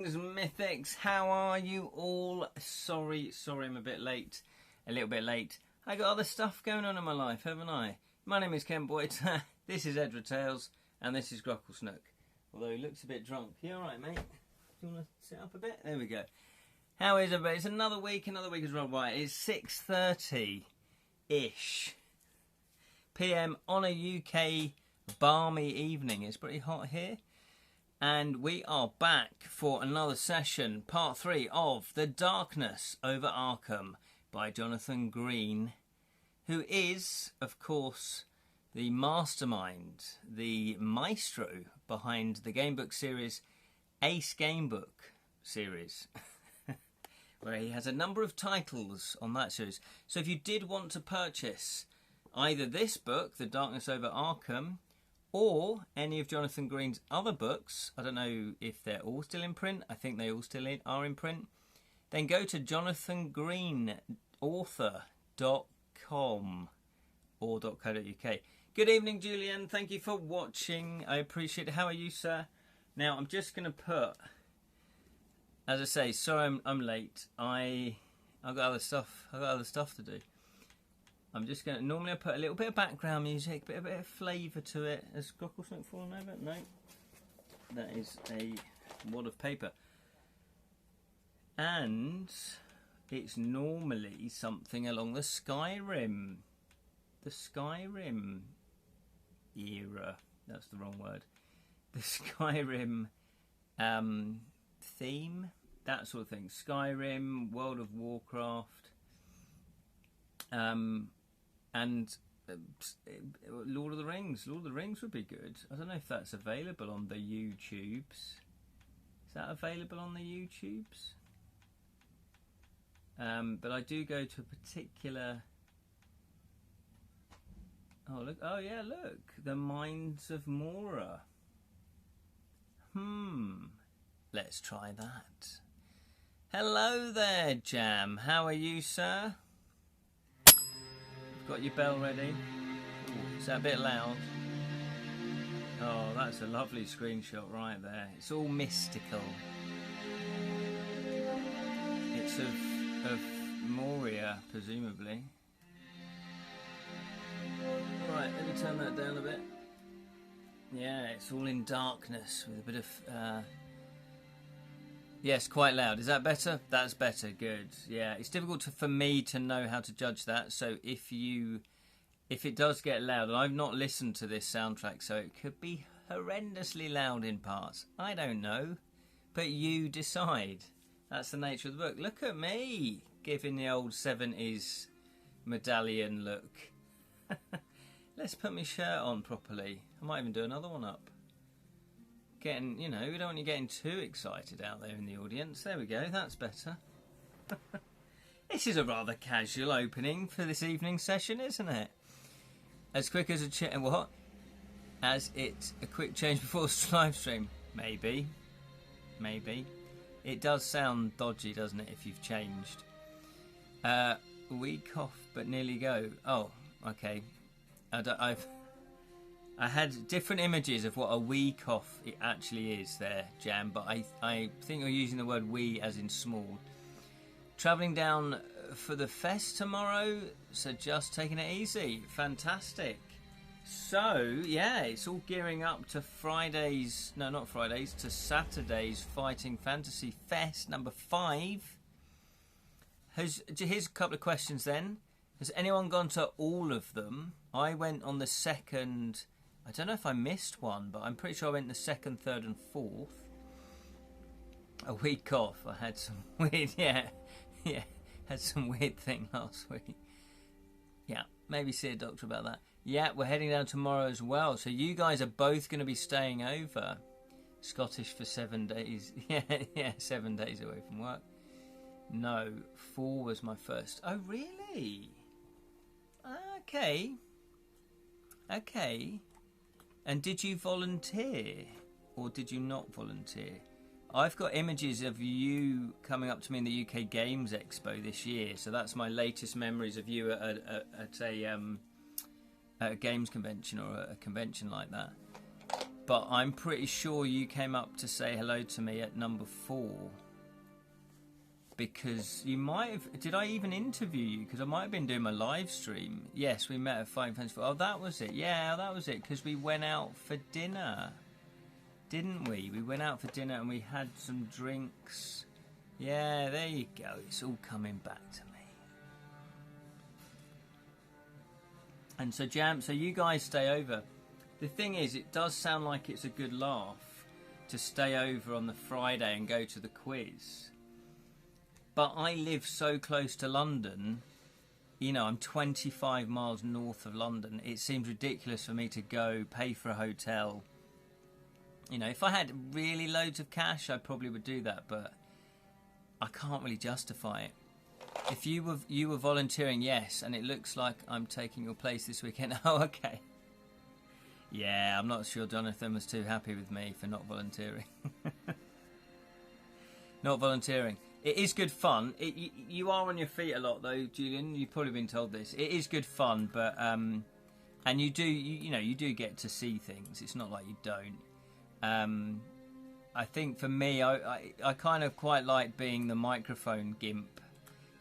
Mythics, how are you all? Sorry I'm a little bit late. I got other stuff going on in my life, haven't I? My name is Ken Boyter, this is Edra Tales, and this is Grockle Snook. Although he looks a bit drunk. You alright, mate? Do you want to sit up a bit? There we go. How is everybody? It's another week has rolled by. It's 6:30-ish PM on a UK balmy evening. It's pretty hot here. And we are back for another session, part 3 of The Darkness Over Arkham by Jonathan Green, who is, of course, the mastermind, the maestro behind the gamebook series, Ace Gamebook series, where he has a number of titles on that series. So if you did want to purchase either this book, The Darkness Over Arkham, or any of Jonathan Green's other books, I don't know if they're all still in print, I think they all still are in print, then go to jonathangreenauthor.com or .co.uk. Good evening, Julian. Thank you for watching. I appreciate it. How are you, sir? Now, I'm just going to put, as I say, sorry I'm late. I've got other stuff to do. I'm just going to... Normally I put a little bit of background music, a bit of flavour to it. Has Grockle Snook fallen over? No. That is a wad of paper. And it's normally something along the Skyrim. The Skyrim era. That's the wrong word. The Skyrim theme. That sort of thing. Skyrim, World of Warcraft. And Lord of the Rings. Lord of the Rings would be good. I don't know if that's available on the YouTubes. Is that available on the YouTubes? But I do go to a particular... Oh, look. Oh, yeah, look. The Mines of Mora. Let's try that. Hello there, Jam. How are you, sir? Got your bell ready? Ooh, is that a bit loud? Oh, that's a lovely screenshot right there. It's all mystical. It's of Moria, presumably. Right, let me turn that down a bit. Yeah, it's all in darkness with a bit of... Yes, quite loud. Is that better? That's better. Good. Yeah, it's difficult for me to know how to judge that. So if it does get loud, and I've not listened to this soundtrack, so it could be horrendously loud in parts. I don't know, but you decide. That's the nature of the book. Look at me giving the old 70s medallion look. Let's put my shirt on properly. I might even do another one up. Getting, we don't want you getting too excited out there in the audience. There we go, that's better. This is a rather casual opening for this evening's session, isn't it? As quick as a quick change before the live stream. Maybe. It does sound dodgy, doesn't it, if you've changed. Weak off, but nearly go. Oh, okay. I had different images of what a wee cough it actually is there, Jam, but I think you're using the word wee as in small. Travelling down for the fest tomorrow, so just taking it easy. Fantastic. So, yeah, it's all gearing up to to Saturday's Fighting Fantasy Fest number 5. Here's a couple of questions then. Has anyone gone to all of them? I went on the second... I don't know if I missed one, but I'm pretty sure I went the 2nd, 3rd and 4th. A week off. I had some weird, had some weird thing last week. Yeah, maybe see a doctor about that. Yeah, we're heading down tomorrow as well. So you guys are both going to be staying over. Scottish for 7 days. Yeah, 7 days away from work. No, 4 was my first. Oh, really? Okay. And did you volunteer or did you not volunteer? I've got images of you coming up to me in the UK Games Expo this year, so that's my latest memories of you at a games convention or a convention like that. but I'm pretty sure you came up to say hello to me at number 4. Because you might have... Did I even interview you? Because I might have been doing my live stream. Yes, we met at Fighting Fantasy. Oh, that was it. Yeah, that was it. Because we went out for dinner. Didn't we? We went out for dinner and we had some drinks. Yeah, there you go. It's all coming back to me. And so, Jam, so you guys stay over. The thing is, it does sound like it's a good laugh to stay over on the Friday and go to the quiz. But I live so close to London, you know, I'm 25 miles north of London. It seems ridiculous for me to go pay for a hotel. You know, if I had really loads of cash, I probably would do that, but I can't really justify it. If you were volunteering, yes, and it looks like I'm taking your place this weekend. Oh, okay. Yeah, I'm not sure Jonathan was too happy with me for not volunteering. Not volunteering. It is good fun. You are on your feet a lot, though, Julian. You've probably been told this. It is good fun, but and you do get to see things. It's not like you don't. I think for me, I kind of quite like being the microphone gimp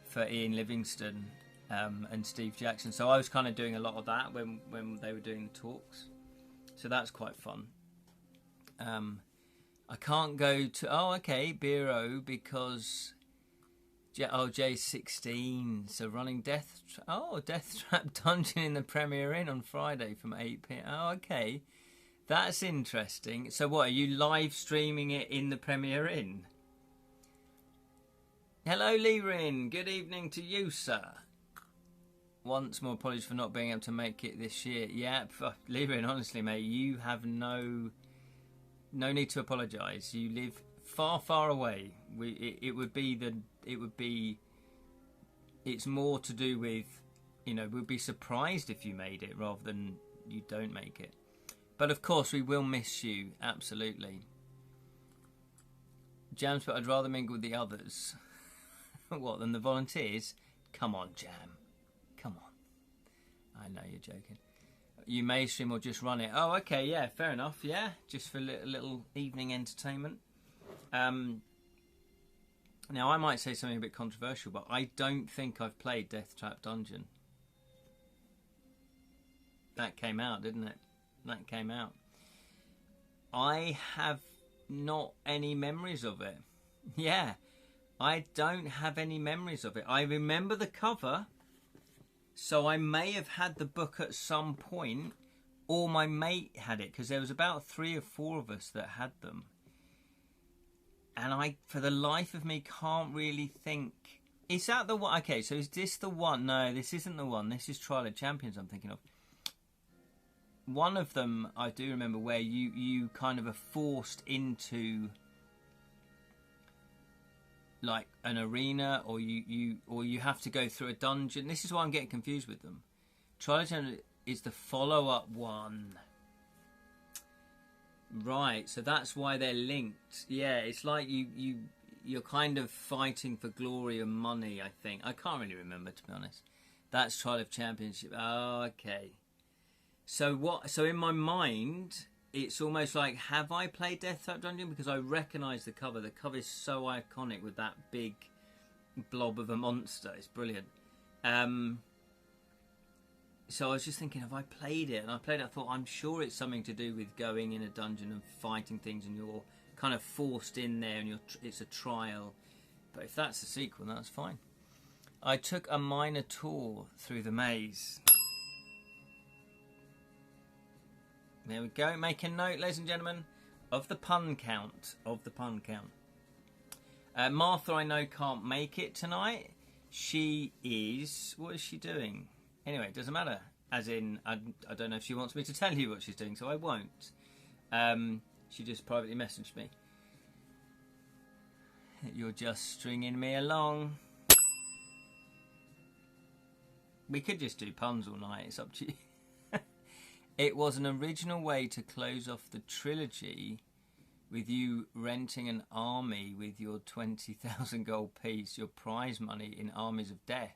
for Ian Livingstone and Steve Jackson. So I was kind of doing a lot of that when they were doing the talks. So that's quite fun. I can't go to... Bureau, because... J16. So running Death Trap Dungeon in the Premier Inn on Friday from 8 p.m. Oh, okay. That's interesting. So what, are you live streaming it in the Premier Inn? Hello, Lee Rin. Good evening to you, sir. Once more, apologies for not being able to make it this year. Yeah, Lee Rin, honestly, mate, you have no need to apologise. You live far, far away. It's more to do with, you know, we'd be surprised if you made it rather than you don't make it. But of course, we will miss you, absolutely. Jams, but I'd rather mingle with the others. What, than the volunteers? Come on, Jam. Come on. I know you're joking. You may stream or just run it. Oh, okay, yeah, fair enough. Yeah, just for a little evening entertainment. Now, I might say something a bit controversial, but I don't think I've played Death Trap Dungeon. That came out, didn't it? That came out. I have not any memories of it. Yeah, I don't have any memories of it. I remember the cover, so I may have had the book at some point, or my mate had it, because there was about 3 or 4 of us that had them. And I, for the life of me, can't really think... Is that the one? Okay, so is this the one? No, this isn't the one. This is Trial of Champions I'm thinking of. One of them I do remember where you kind of are forced into like an arena, or you have to go through a dungeon. This is why I'm getting confused with them. Trial of Champions is the follow-up one. Right, so that's why they're linked. Yeah, it's like you're kind of fighting for glory and money, I think. I can't really remember, to be honest. That's Trial of Championship. Oh, okay. So in my mind, it's almost like, have I played Death Trap Dungeon? Because I recognise the cover. The cover is so iconic with that big blob of a monster. It's brilliant. So I was just thinking, have I played it? And I played it, I thought, I'm sure it's something to do with going in a dungeon and fighting things, and you're kind of forced in there, and it's a trial. But if that's the sequel, that's fine. I took a minor tour through the maze. There we go. Make a note, ladies and gentlemen, of the pun count. Martha, I know, can't make it tonight. She is... What is she doing? Anyway, it doesn't matter. As in, I don't know if she wants me to tell you what she's doing, so I won't. She just privately messaged me. You're just stringing me along. We could just do puns all night. It's up to you. It was an original way to close off the trilogy with you renting an army with your 20,000 gold piece, your prize money in Armies of Death.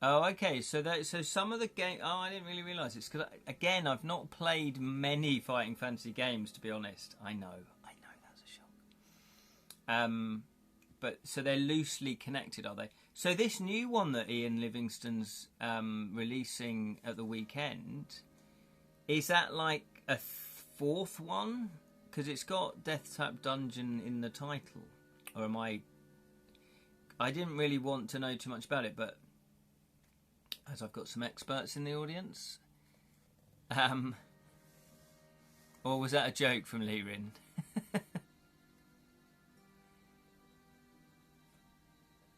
Oh, okay. So some of the game. Oh, I didn't really realise it's because again I've not played many fighting fantasy games, to be honest. I know that's a shock. But so they're loosely connected, are they? So this new one that Ian Livingstone's releasing at the weekend, is that like a fourth one? Because it's got Death Trap Dungeon in the title, or am I? I didn't really want to know too much about it, but as I've got some experts in the audience, or was that a joke from Lee Rin?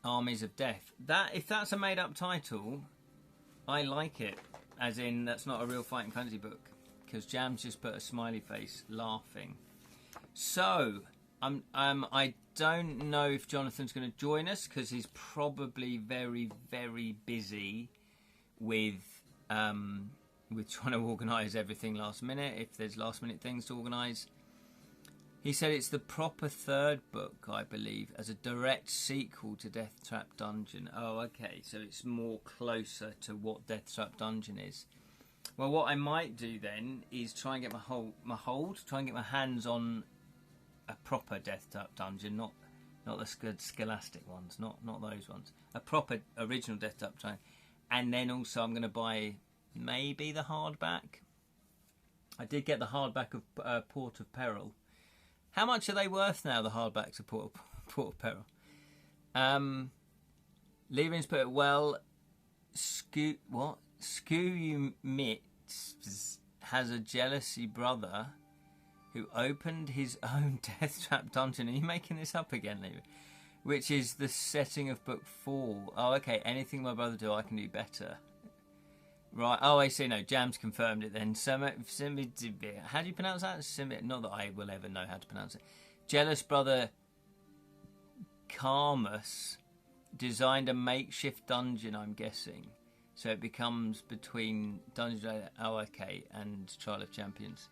Armies of Death. That if that's a made-up title, I like it. As in, that's not a real fighting fantasy book, because Jam's just put a smiley face, laughing. So, I don't know if Jonathan's going to join us because he's probably very, very busy with trying to organise everything last minute. If there's last minute things to organise. He said it's the proper third book, I believe, as a direct sequel to Death Trap Dungeon. Oh, okay, so it's more closer to what Death Trap Dungeon is. Well, what I might do then is try and get try and get my hands on a proper Death Trap Dungeon, not the scholastic ones, not those ones. A proper original Death Trap Dungeon, and then also I'm going to buy maybe the hardback. I did get the hardback of Port of Peril. How much are they worth now, the hardbacks of Port of Peril? Levin's put it well. Skew Mitz has a jealousy brother who opened his own Death Trap Dungeon. Are you making this up again, Levin? Which is the setting of book 4. Oh, okay. Anything my brother do, I can do better. Right. Oh, I see. No, Jam's confirmed it then. How do you pronounce that? Not that I will ever know how to pronounce it. Jealous brother Carmus designed a makeshift dungeon, I'm guessing. So it becomes between Dungeon... Oh, okay. And Trial of Champions.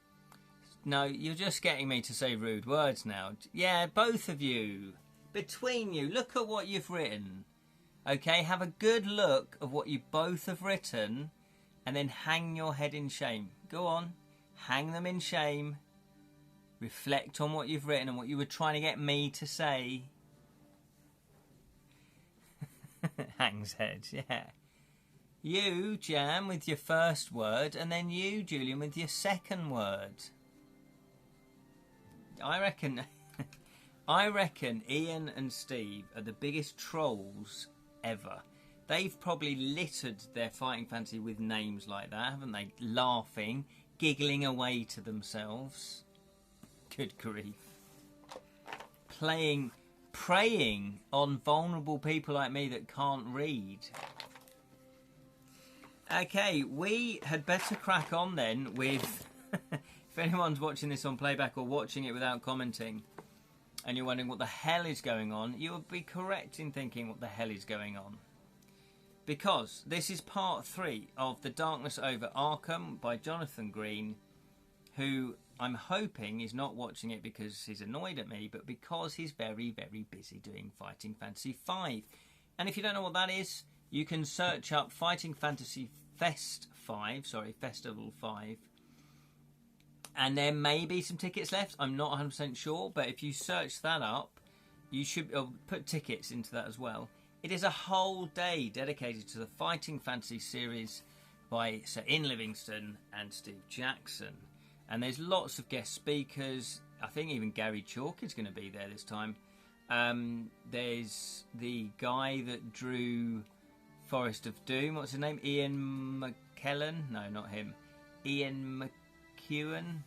No, you're just getting me to say rude words now. Yeah, both of you. Between you. Look at what you've written. Okay, have a good look of what you both have written. And then hang your head in shame. Go on. Hang them in shame. Reflect on what you've written and what you were trying to get me to say. Hangs head, yeah. You, Jam, with your first word, and then you, Julian, with your second word. I reckon Ian and Steve are the biggest trolls ever. They've probably littered their fighting fantasy with names like that, haven't they? Laughing, giggling away to themselves. Good grief. Preying on vulnerable people like me that can't read. Okay, we had better crack on then with... If anyone's watching this on playback or watching it without commenting, and you're wondering what the hell is going on, you would be correct in thinking what the hell is going on. Because this is part 3 of The Darkness Over Arkham by Jonathan Green, who I'm hoping is not watching it because he's annoyed at me, but because he's very, very busy doing Fighting Fantasy 5. And if you don't know what that is, you can search up Fighting Fantasy Festival 5. And there may be some tickets left. I'm not 100% sure, but if you search that up, you should put tickets into that as well. It is a whole day dedicated to the Fighting Fantasy series by Sir Ian Livingstone and Steve Jackson. And there's lots of guest speakers. I think even Gary Chalk is going to be there this time. There's the guy that drew Forest of Doom. What's his name? Ian McKellen? No, not him. Ian McEwan?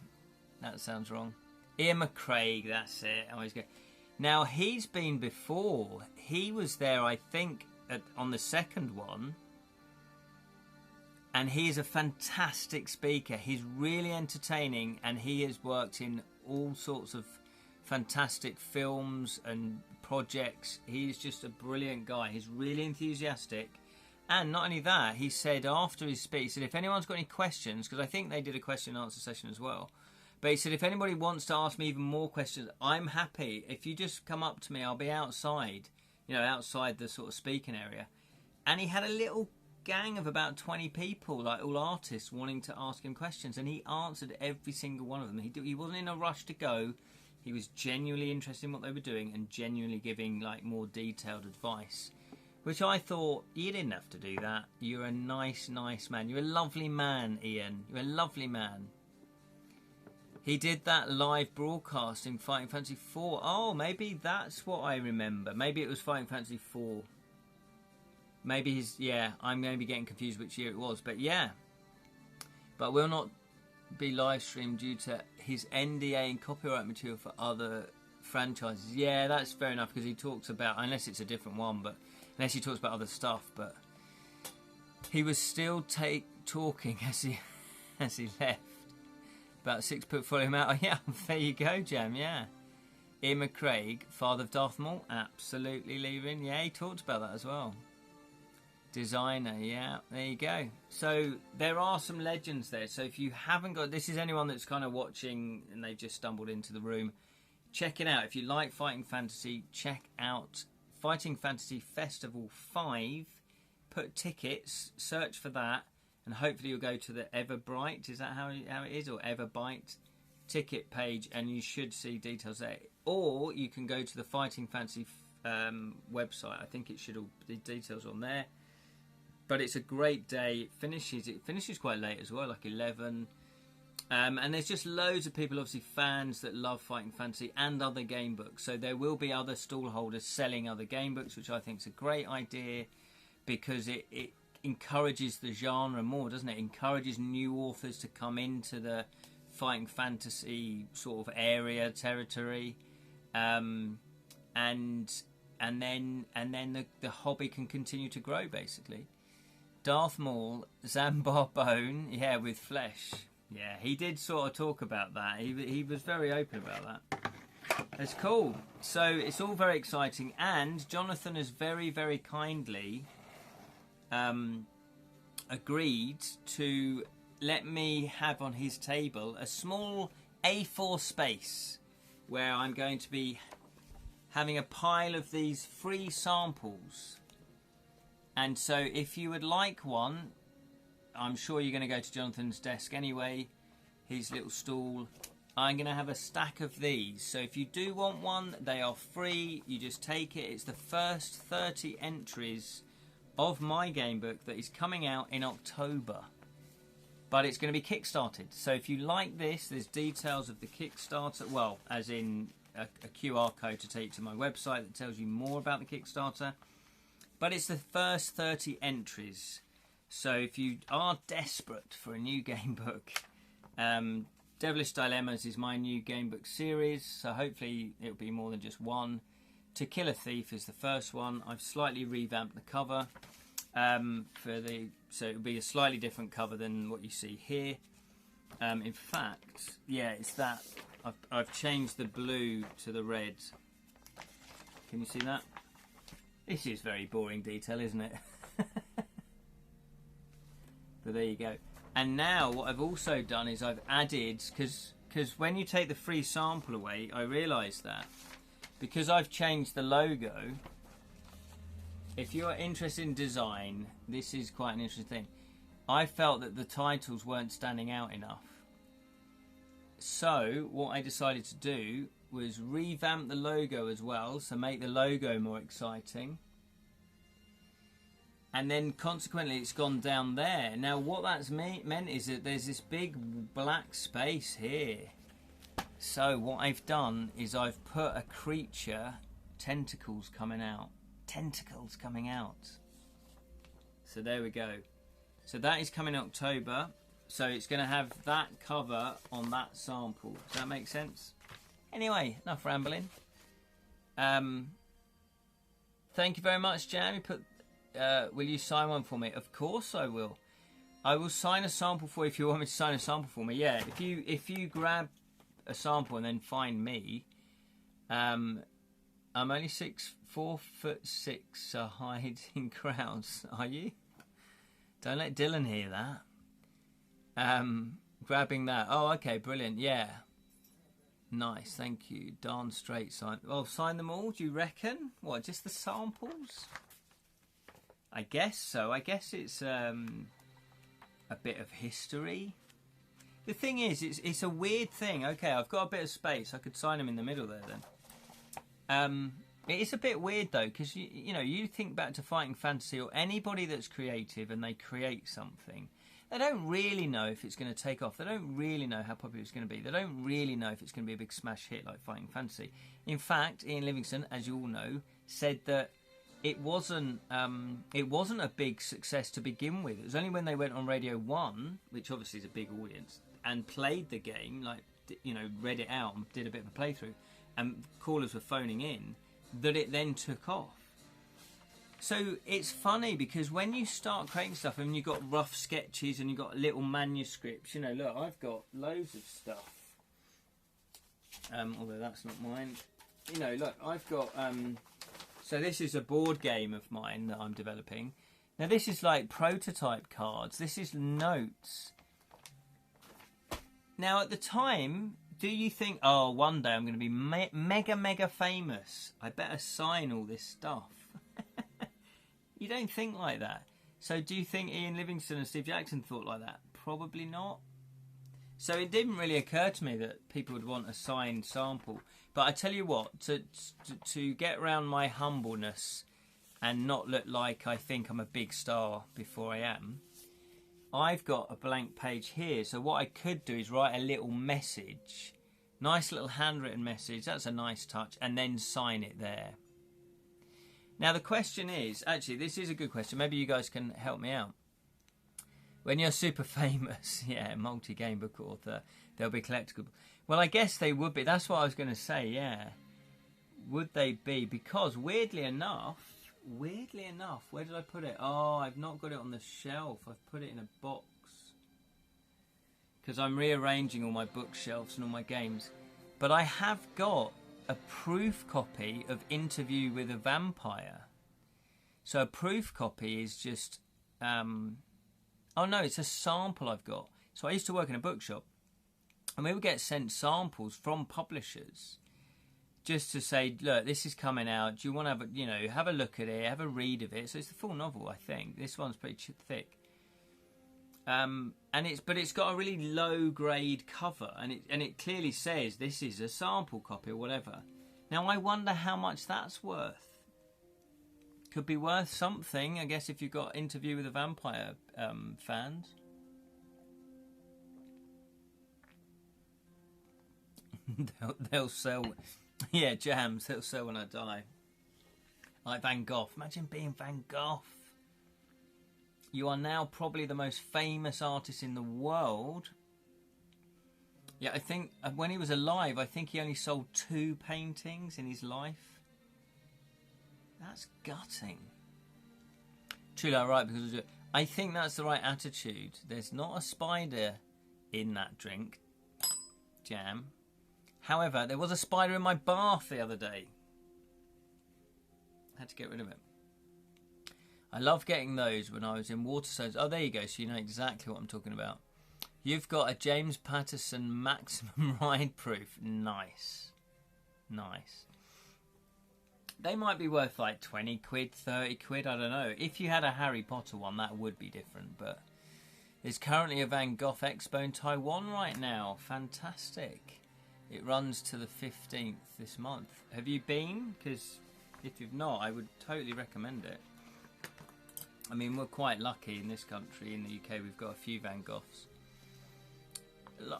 That sounds wrong. Ian McCraig, that's it. I always go. Now, he's been before. He was there, I think, on the second one. And he is a fantastic speaker. He's really entertaining, and he has worked in all sorts of fantastic films and projects. He's just a brilliant guy. He's really enthusiastic. And not only that, he said after his speech, he said, if anyone's got any questions, because I think they did a question and answer session as well, but he said, if anybody wants to ask me even more questions, I'm happy. If you just come up to me, I'll be outside, outside the sort of speaking area. And he had a little gang of about 20 people, like all artists, wanting to ask him questions, and he answered every single one of them. He wasn't in a rush to go. He was genuinely interested in what they were doing and genuinely giving like more detailed advice, which I thought, you didn't have to do that. You're a nice man. You're a lovely man, Ian. You're a lovely man. He did that live broadcast in Fighting Fantasy 4. Oh, maybe that's what I remember. Maybe it was Fighting Fantasy 4. Maybe I'm going to be getting confused which year it was. But yeah. But will not be live streamed due to his NDA and copyright material for other franchises. Yeah, that's fair enough, because he talks about, unless it's a different one, but unless he talks about other stuff. But he was still talking as he left. About 6 portfolio out. Oh, yeah, there you go, Jam, yeah. Ian McCraig, father of Darth Maul, absolutely leaving. Yeah, he talked about that as well. Designer, yeah, there you go. So there are some legends there. So if you haven't got, this is anyone that's kind of watching and they've just stumbled into the room, check it out. If you like Fighting Fantasy, check out Fighting Fantasy Festival 5. Put tickets, search for that. And hopefully you'll go to the Everbright, is that how it is? Or Everbyte ticket page, and you should see details there. Or you can go to the Fighting Fantasy website. I think it should all the details on there. But it's a great day. It finishes quite late as well, like 11. And there's just loads of people, obviously fans that love Fighting Fantasy and other game books. So there will be other stall holders selling other game books, which I think is a great idea, because it encourages the genre more, doesn't it? Encourages new authors to come into the Fighting Fantasy sort of area, territory, and then the hobby can continue to grow, basically. Darth Maul, Zambar Bone, yeah, with flesh. Yeah, he did sort of talk about that. He was very open about that. That's cool. So it's all very exciting, and Jonathan has very, very kindly agreed to let me have on his table a small A4 space where I'm going to be having a pile of these free samples. And so if you would like one, I'm sure you're going to go to Jonathan's desk anyway, his little stool. I'm going to have a stack of these. So if you do want one, they are free. You just take it. It's the first 30 entries of my game book that is coming out in October, but it's going to be kickstarted. So if you like this, there's details of the Kickstarter, well, as in a QR code to take you to my website that tells you more about the Kickstarter, but it's the first 30 entries. So if you are desperate for a new game book, Devilish Dilemmas is my new game book series, so hopefully it'll be more than just one. To Kill a Thief is the first one. I've slightly revamped the cover so it'll be a slightly different cover than what you see here. In fact, yeah, it's that. I've changed the blue to the red. Can you see that? This is very boring detail, isn't it? But there you go. And now what I've also done is I've added, because when you take the free sample away, I realised that because I've changed the logo, if you're interested in design, this is quite an interesting thing. I felt that the titles weren't standing out enough. So what I decided to do was revamp the logo as well, so make the logo more exciting. And then consequently it's gone down there. Now what that's meant is that there's this big black space here. So what I've done is I've put a creature, tentacles coming out. Tentacles coming out. So there we go. So that is coming in October. So it's going to have that cover on that sample. Does that make sense? Anyway, enough rambling. Thank you very much, Jam. You put, will you sign one for me? Of course I will. I will sign a sample for you if you want me to sign a sample for me. Yeah, if you grab a sample and then find me, I'm only 4'6", so hide in crowds. Are you? Don't let Dylan hear that. Grabbing that. Oh, okay, brilliant. Yeah. Nice, thank you. Darn straight sign. Well, sign them all, do you reckon? What, just the samples? I guess so. I guess it's a bit of history. The thing is, it's a weird thing. Okay, I've got a bit of space. I could sign them in the middle there then. It is a bit weird though, because you think back to Fighting Fantasy or anybody that's creative and they create something. They don't really know if it's going to take off. They don't really know how popular it's going to be. They don't really know if it's going to be a big smash hit like Fighting Fantasy. In fact, Ian Livingstone, as you all know, said that it wasn't a big success to begin with. It was only when they went on Radio 1, which obviously is a big audience, and played the game, like, read it out and did a bit of a playthrough, and callers were phoning in, that it then took off. So it's funny because when you start creating stuff and you've got rough sketches and you've got little manuscripts, look, I've got loads of stuff. Although that's not mine. Look, I've got... so this is a board game of mine that I'm developing. Now this is like prototype cards. This is notes. Now at the time, do you think, oh, one day I'm going to be mega famous. I better sign all this stuff. You don't think like that. So do you think Ian Livingstone and Steve Jackson thought like that? Probably not. So it didn't really occur to me that people would want a signed sample. But I tell you what, to get around my humbleness and not look like I think I'm a big star before I am, I've got a blank page here. So what I could do is write a little message, nice little handwritten message, that's a nice touch, and then sign it there. Now the question is, actually this is a good question, maybe you guys can help me out. When you're super famous, multi-game book author, they'll be collectible. Well, I guess they would be. That's what I was going to say, yeah. Would they be? Because weirdly enough, where did I put it? Oh, I've not got it on the shelf. I've put it in a box. Because I'm rearranging all my bookshelves and all my games. But I have got a proof copy of Interview with a Vampire. So a proof copy is just... oh no, it's a sample I've got. So I used to work in a bookshop, and we would get sent samples from publishers just to say, look, this is coming out. Do you want to have have a look at it, have a read of it? So it's the full novel, I think. This one's pretty thick. But it's got a really low grade cover, and it clearly says this is a sample copy or whatever. Now I wonder how much that's worth. Could be worth something, I guess, if you've got Interview with a Vampire fans. they'll sell, yeah, jams. They'll sell when I die. Like Van Gogh. Imagine being Van Gogh. You are now probably the most famous artist in the world. Yeah, I think when he was alive, I think he only sold 2 paintings in his life. That's gutting. True, right? Because I think that's the right attitude. There's not a spider in that drink, jam. However, there was a spider in my bath the other day. I had to get rid of it. I love getting those when I was in Waterstones. Oh, there you go. So you know exactly what I'm talking about. You've got a James Patterson maximum ride proof. Nice. Nice. They might be worth like 20 quid, 30 quid, I don't know. If you had a Harry Potter one, that would be different. But there's currently a Van Gogh Expo in Taiwan right now. Fantastic. It runs to the 15th this month. Have you been? Because if you've not, I would totally recommend it. I mean, we're quite lucky in this country. In the UK, we've got a few Van Goghs.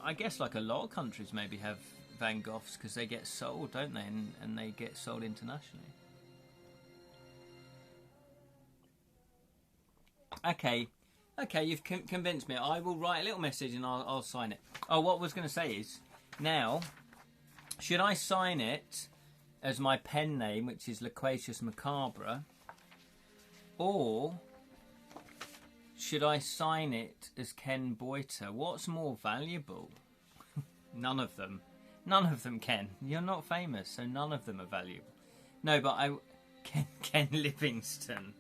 I guess like a lot of countries maybe have Van Goghs because they get sold, don't they? And they get sold internationally. Okay, you've convinced me. I will write a little message and I'll sign it. Oh, what I was going to say is, now, should I sign it as my pen name, which is Loquacious Macabre, or should I sign it as Ken Boyter? What's more valuable? None of them. None of them, Ken. You're not famous, so none of them are valuable. No, but Ken Livingstone.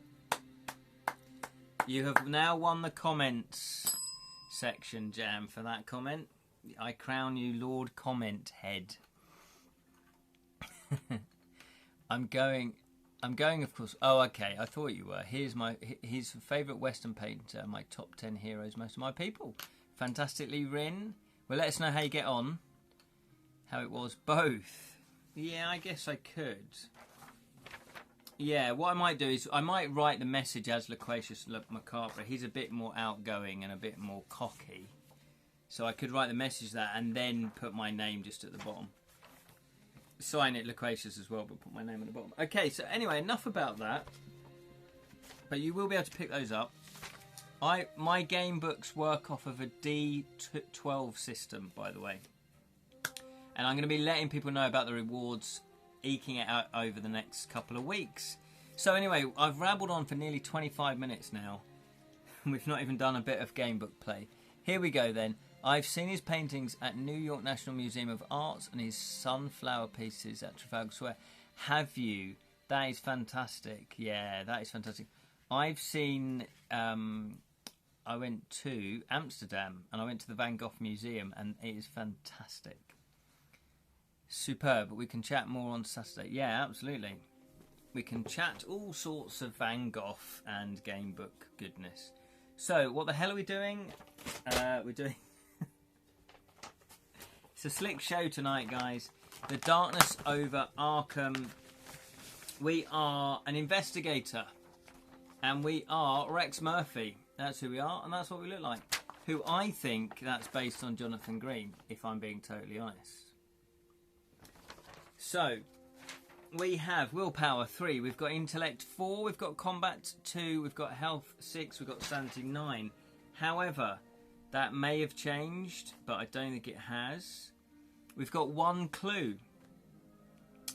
You have now won the comments section, Jam, for that comment. I crown you Lord Comment Head. I'm going... I'm going, of course. Oh, okay. I thought you were. Here's his favourite Western painter. My top 10 heroes. Most of my people. Fantastically Rin. Well, let us know how you get on. How it was. Both. Yeah, I guess I could. Yeah, what I might do is I might write the message as Loquacious Macabre. He's a bit more outgoing and a bit more cocky. So I could write the message that and then put my name just at the bottom. Sign it Loquacious as well, but put my name at the bottom. Okay, so anyway, enough about that. But you will be able to pick those up. My game books work off of a D12 system, by the way. And I'm going to be letting people know about the rewards, eking it out over the next couple of weeks. So anyway, I've rabbled on for nearly 25 minutes now. We've not even done a bit of game book play. Here we go then. I've seen his paintings at New York National Museum of Art and his sunflower pieces at Trafalgar Square. Have you? That is fantastic. Yeah, that is fantastic. I've seen... I went to Amsterdam and I went to the Van Gogh Museum and it is fantastic. Superb. But we can chat more on Saturday. Yeah, absolutely. We can chat all sorts of Van Gogh and game book goodness. So, what the hell are we doing? We're doing... It's a slick show tonight, guys. The Darkness Over Arkham. We are an investigator. And we are Rex Murphy. That's who we are, and that's what we look like. Who I think that's based on Jonathan Green, if I'm being totally honest. So, we have Willpower 3, we've got Intellect 4, we've got Combat 2, we've got Health 6, we've got Sanity 9. However, that may have changed, but I don't think it has. We've got 1 clue.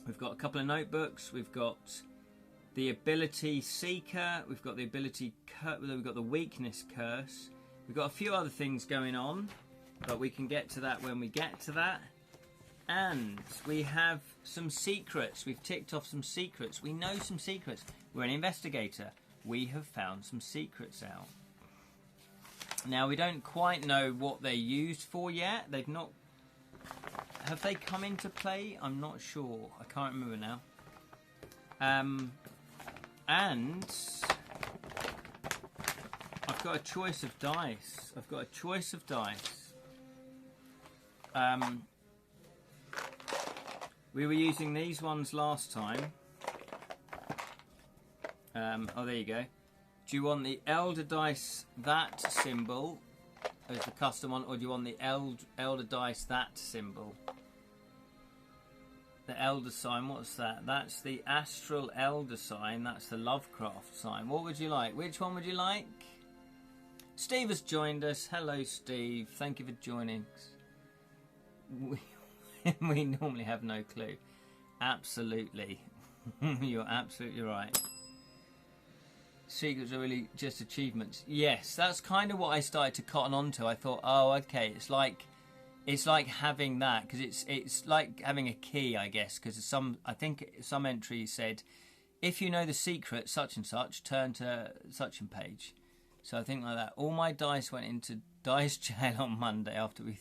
We've got a couple of notebooks. We've got the Ability Seeker. We've got the Ability... We've got the Weakness Curse. We've got a few other things going on, but we can get to that when we get to that. And we have some secrets. We've ticked off some secrets. We know some secrets. We're an investigator. We have found some secrets out. Now, we don't quite know what they're used for yet. They've not... Have they come into play? I'm not sure. I can't remember now. And I've got a choice of dice. We were using these ones last time. Oh, there you go. Do you want the Elder dice, that symbol, as the custom one, or do you want the Elder dice, that symbol? The Elder sign, what's that? That's the Astral Elder sign. That's the Lovecraft sign. What would you like? Which one would you like? Steve has joined us. Hello, Steve. Thank you for joining. We normally have no clue. Absolutely. You're absolutely right. Secrets are really just achievements. Yes, that's kind of what I started to cotton on to. I thought, oh, okay, it's like having that, because it's like having a key, I guess, because I think some entry said, if you know the secret, such and such, turn to such and page. So I think like that. All my dice went into dice jail on Monday after we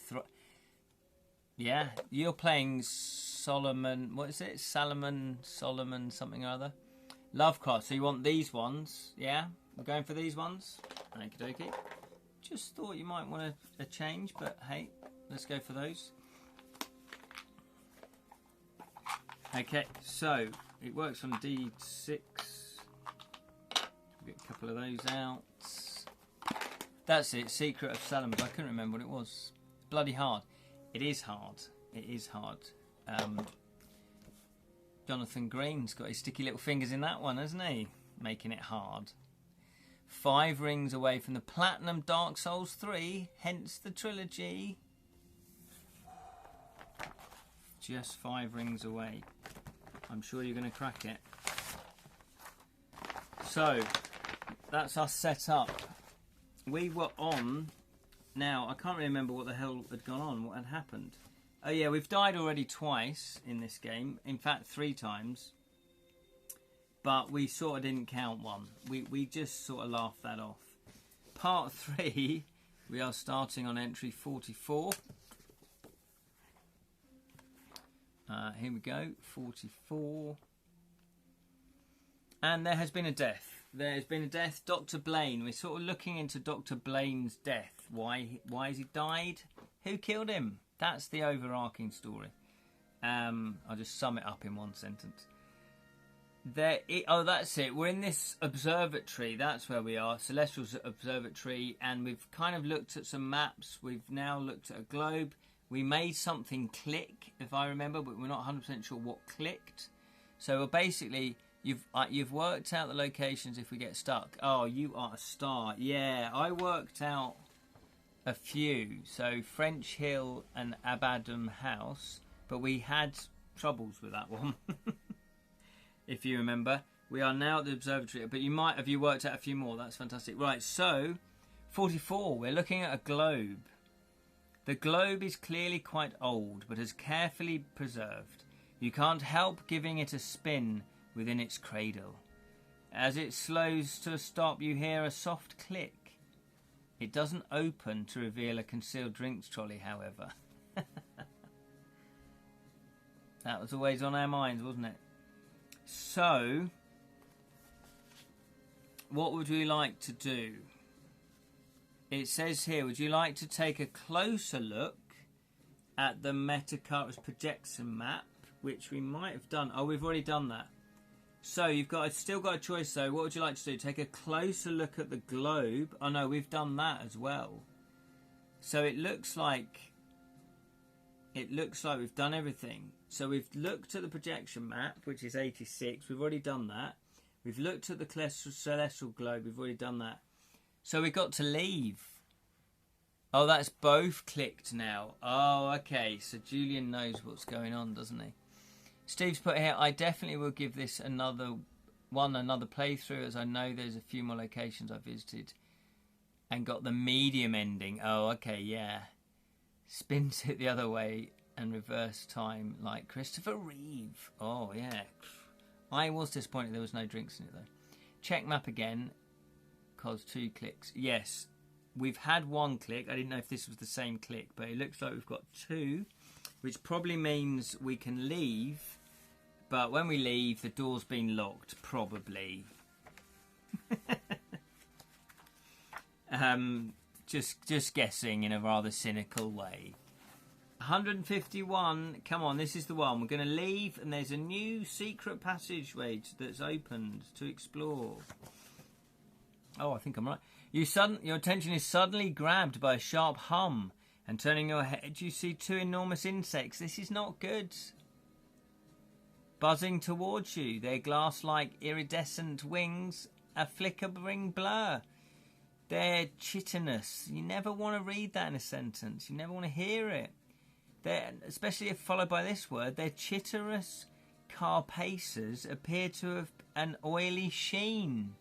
Yeah, you're playing Solomon. What is it? Solomon, something or other. Lovecraft. So you want these ones? Yeah, we're going for these ones. Okie dokie. Just thought you might want a change, but hey, let's go for those. Okay, so it works on D6. Get a couple of those out. That's it. Secret of Salamis. I couldn't remember what it was. Bloody hard. It is hard. It is hard. Jonathan Green's got his sticky little fingers in that one, hasn't he? Making it hard. 5 rings away from the Platinum Dark Souls 3, hence the trilogy. Just 5 rings away. I'm sure you're going to crack it. So, that's us set up. We were on... Now, I can't really remember what the hell had gone on, what had happened. Oh yeah, we've died already twice in this game. In fact, 3 times. But we sort of didn't count one. We just sort of laughed that off. Part 3, we are starting on entry 44. Here we go, 44. And there has been a death. There has been a death. Dr. Blaine. We're sort of looking into Dr. Blaine's death. Why has he died? Who killed him? That's the overarching story. I'll just sum it up in one sentence. That's it. We're in this observatory. That's where we are. Celestial Observatory. And we've kind of looked at some maps. We've now looked at a globe. We made something click, if I remember, but we're not 100% sure what clicked. So basically, you've worked out the locations if we get stuck. Oh, you are a star. Yeah, I worked out a few. So French Hill and Abadam House. But we had troubles with that one. If you remember. We are now at the observatory. But have you worked out a few more? That's fantastic. Right, so 44. We're looking at a globe. The globe is clearly quite old, but is carefully preserved. You can't help giving it a spin within its cradle. As it slows to a stop, you hear a soft click. It doesn't open to reveal a concealed drinks trolley, however. That was always on our minds, wasn't it? So, what would we like to do? It says here, would you like to take a closer look at the Metacarus projection map, which we might have done. Oh, we've already done that. So you've still got a choice though. What would you like to do? Take a closer look at the globe. Oh no, we've done that as well. So it looks like we've done everything. So we've looked at the projection map, which is 86. We've already done that. We've looked at the celestial globe. We've already done that. So we've got to leave. Oh, that's both clicked now. Oh, okay. So Julian knows what's going on, doesn't he? Steve's put here, I definitely will give this another playthrough, as I know there's a few more locations I visited and got the medium ending. Oh, okay, yeah. Spins it the other way and reverse time like Christopher Reeve. Oh, yeah. I was disappointed there was no drinks in it, though. Check map again. Cause 2 clicks. Yes, we've had 1 click. I didn't know if this was the same click, but it looks like we've got 2, which probably means we can leave. But when we leave, the door's been locked, probably. Just guessing in a rather cynical way. 151. Come on, this is the one. We're going to leave, and there's a new secret passageway that's opened to explore. Oh, I think I'm right. Your attention is suddenly grabbed by a sharp hum, and turning your head, you see 2 enormous insects. This is not good. Buzzing towards you, their glass-like iridescent wings a flickering blur. They're chitinous. You never want to read that in a sentence. You never want to hear it. Especially if followed by this word, their chitinous carapaces appear to have an oily sheen.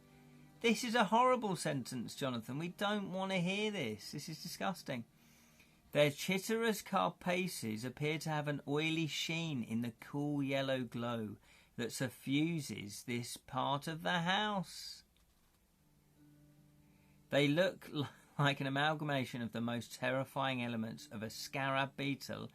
This is a horrible sentence, Jonathan. We don't want to hear this. This is disgusting. Their chitinous carapaces appear to have an oily sheen in the cool yellow glow that suffuses this part of the house. They look like an amalgamation of the most terrifying elements of a scarab beetle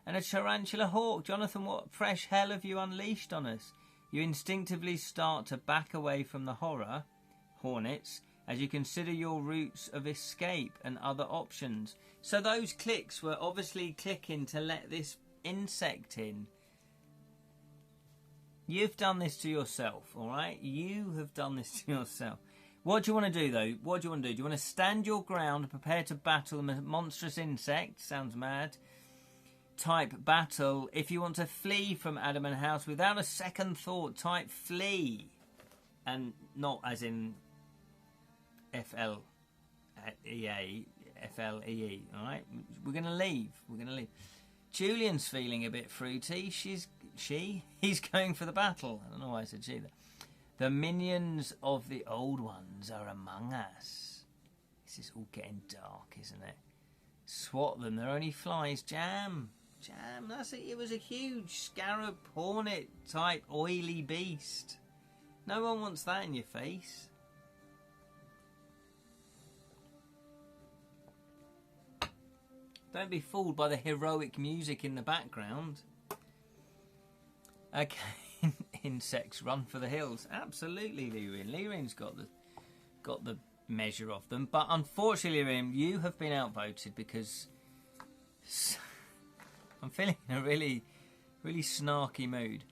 and a tarantula hawk. Jonathan, what fresh hell have you unleashed on us? You instinctively start to back away from the hornets, as you consider your routes of escape and other options. So those clicks were obviously clicking to let this insect in. You've done this to yourself, all right? You have done this to yourself. What do you want to do, though? What do you want to do? Do you want to stand your ground and prepare to battle the monstrous insect? Sounds mad. Type battle. If you want to flee from Adamant House without a second thought, type flee. And not as in F-L-E-A, F-L-E-E, all right? We're going to leave. We're going to leave. Julian's feeling a bit fruity. He's going for the battle. I don't know why I said she there. The minions of the old ones are among us. This is all getting dark, isn't it? Swat them. They're only flies. Jam. That's it. It was a huge scarab hornet type oily beast. No one wants that in your face. Don't be fooled by the heroic music in the background. Okay, insects run for the hills. Absolutely, Lyrian. Lyrian's got the measure of them. But unfortunately, Lyrian, you have been outvoted because I'm feeling in a really, really snarky mood.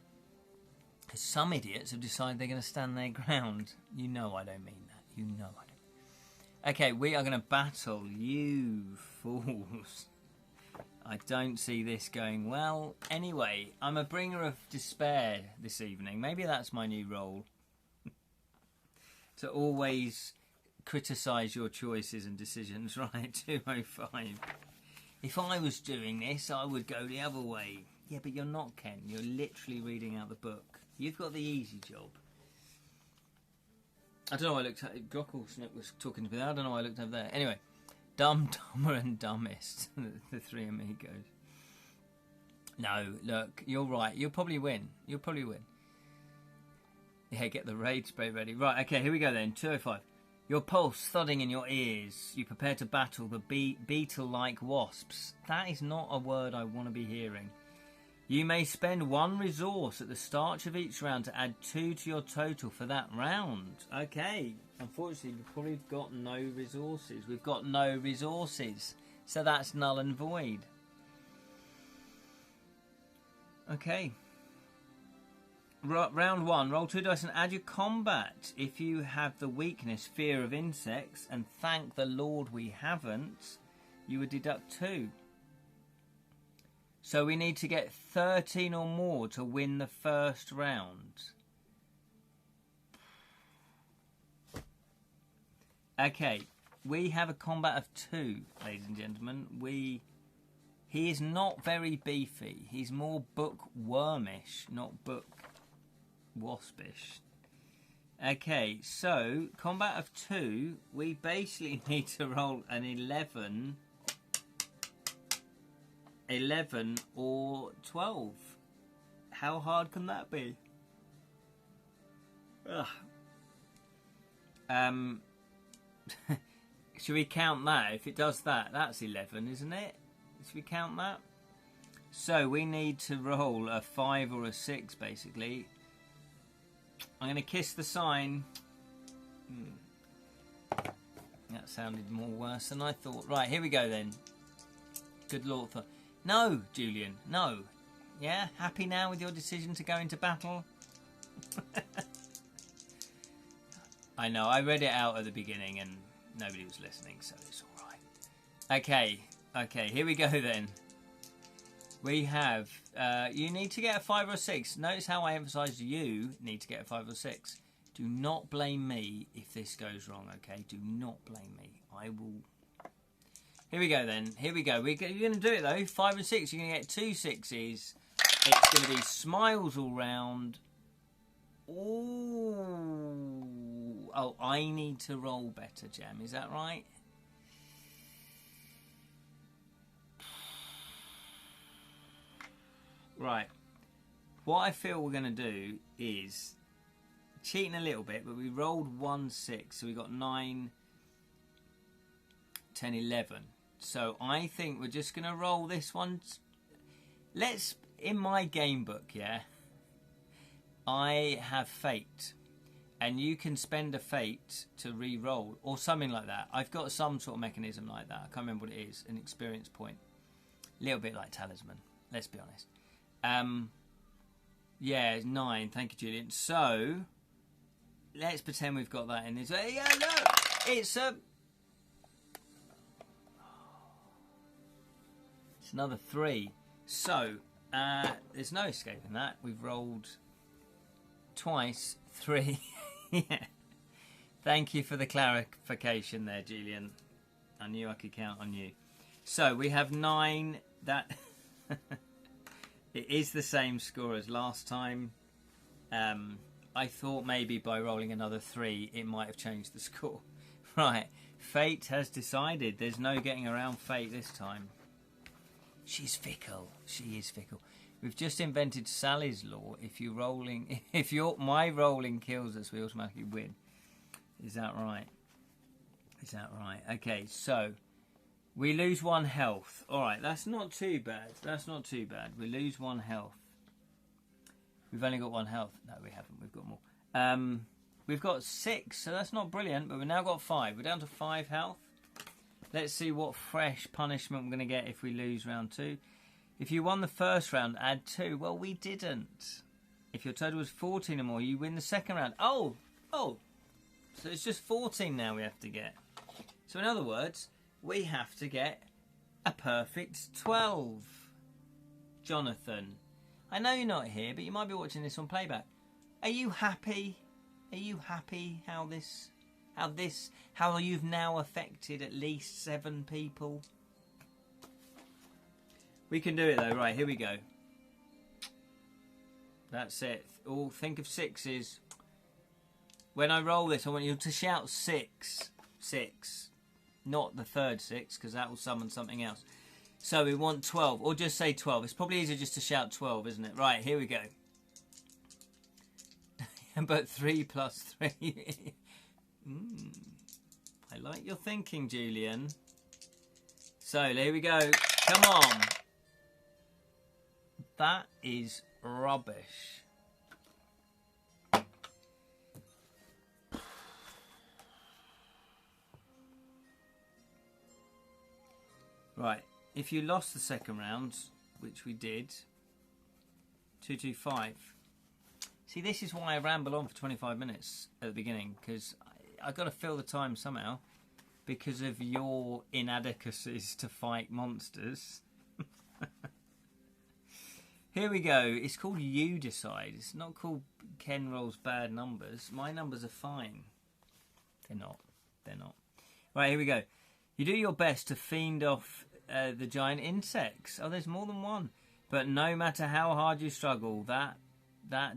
Because some idiots have decided they're going to stand their ground. You know I don't mean that. You know I don't. Okay, we are going to battle you fools. I don't see this going well. Anyway, I'm a bringer of despair this evening. Maybe that's my new role. To always criticise your choices and decisions, right? 205. If I was doing this, I would go the other way. Yeah, but you're not, Ken. You're literally reading out the book. You've got the easy job. I don't know why I looked at... Grocklesnook was talking to me. I don't know why I looked over there. Anyway. Dumb, Dumber and Dumbest. The three amigos. No, look, you're right. You'll probably win. You'll probably win. Yeah, get the rage spray ready. Right, okay, here we go then. 205. Your pulse thudding in your ears. You prepare to battle the beetle-like wasps. That is not a word I want to be hearing. You may spend 1 resource at the start of each round to add 2 to your total for that round. Okay. Unfortunately, we've probably got no resources. We've got no resources. So that's null and void. Okay. Round 1. Roll 2 dice and add your combat. If you have the weakness, fear of insects, and thank the Lord we haven't, you would deduct 2. So we need to get 13 or more to win the first round. Okay, we have a combat of 2, ladies and gentlemen. He is not very beefy. He's more bookwormish, not book waspish. Okay, so combat of 2, we basically need to roll an 11 or 12. How hard can that be? Ugh. Should we count that? If it does that, that's 11, isn't it? Should we count that? So we need to roll a 5 or a 6, basically. I'm going to kiss the sign. That sounded more worse than I thought. Right, here we go then. Good Lord. No, Julian, no. Yeah? Happy now with your decision to go into battle? I know, I read it out at the beginning and nobody was listening, so it's alright. Okay, here we go then. We have, you need to get a 5 or a 6. Notice how I emphasised you need to get a 5 or 6. Do not blame me if this goes wrong, okay? Do not blame me. I will... Here we go then. Here we go. You're going to do it though. 5 and 6. You're going to get 2 6s. It's going to be smiles all round. Ooh. Oh, I need to roll better, Jam. Is that right? Right. What I feel we're going to do is cheating a little bit, but we rolled 1 6, so we got 9, 10, 11. So I think we're just going to roll this one. Let's, in my game book, yeah, I have fate. And you can spend a fate to re-roll, or something like that. I've got some sort of mechanism like that. I can't remember what it is. An experience point. A little bit like talisman, let's be honest. Yeah, 9. Thank you, Julian. So, let's pretend we've got that in this. Yeah, look! It's a... It's another 3. So, there's no escaping that. We've rolled twice, 3. Yeah. Thank you for the clarification there, Julian. I knew I could count on you. So, we have 9. That... It is the same score as last time. I thought maybe by rolling another 3, it might have changed the score. Right. Fate has decided. There's no getting around fate this time. She's fickle. She is fickle. We've just invented Sally's law. If my rolling kills us, we automatically win. Is that right? Is that right? Okay, so we lose 1 health. All right, that's not too bad. That's not too bad. We lose 1 health. We've only got 1 health. No, we haven't. We've got more. We've got 6, so that's not brilliant, but we've now got 5. We're down to 5 health. Let's see what fresh punishment we're going to get if we lose round 2. If you won the first round, add 2. Well, we didn't. If your total was 14 or more, you win the second round. Oh! So it's just 14 now we have to get. So in other words, we have to get a perfect 12. Jonathan, I know you're not here, but you might be watching this on playback. Are you happy? Are you happy how you've now affected at least 7 people? We can do it though. Right, here we go. That's it. Oh, think of 6s. When I roll this, I want you to shout 6. 6. Not the third 6, because that will summon something else. So we want 12, or just say 12. It's probably easier just to shout 12, isn't it? Right, here we go. But 3 plus 3. I like your thinking, Julian. So, here we go. Come on. That is rubbish. Right, if you lost the second round, which we did, 225. See, this is why I ramble on for 25 minutes at the beginning, because I've got to fill the time somehow, because of your inadequacies to fight monsters. Here we go. It's called You Decide. It's not called Ken Rolls Bad Numbers. My numbers are fine. They're not. They're not. Right, here we go. You do your best to fiend off the giant insects. Oh, there's more than one. But no matter how hard you struggle, that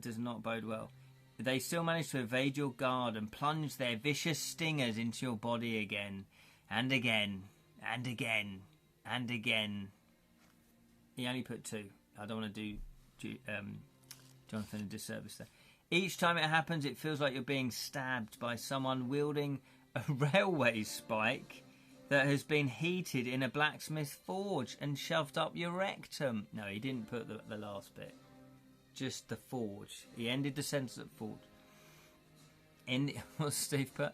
does not bode well. They still manage to evade your guard and plunge their vicious stingers into your body again and again and again and again. He only put 2. I don't want to do Jonathan a disservice there. Each time it happens, it feels like you're being stabbed by someone wielding a railway spike that has been heated in a blacksmith forge and shoved up your rectum. No, he didn't put the last bit. Just the forge. He ended the sentence at forge. What Steve put?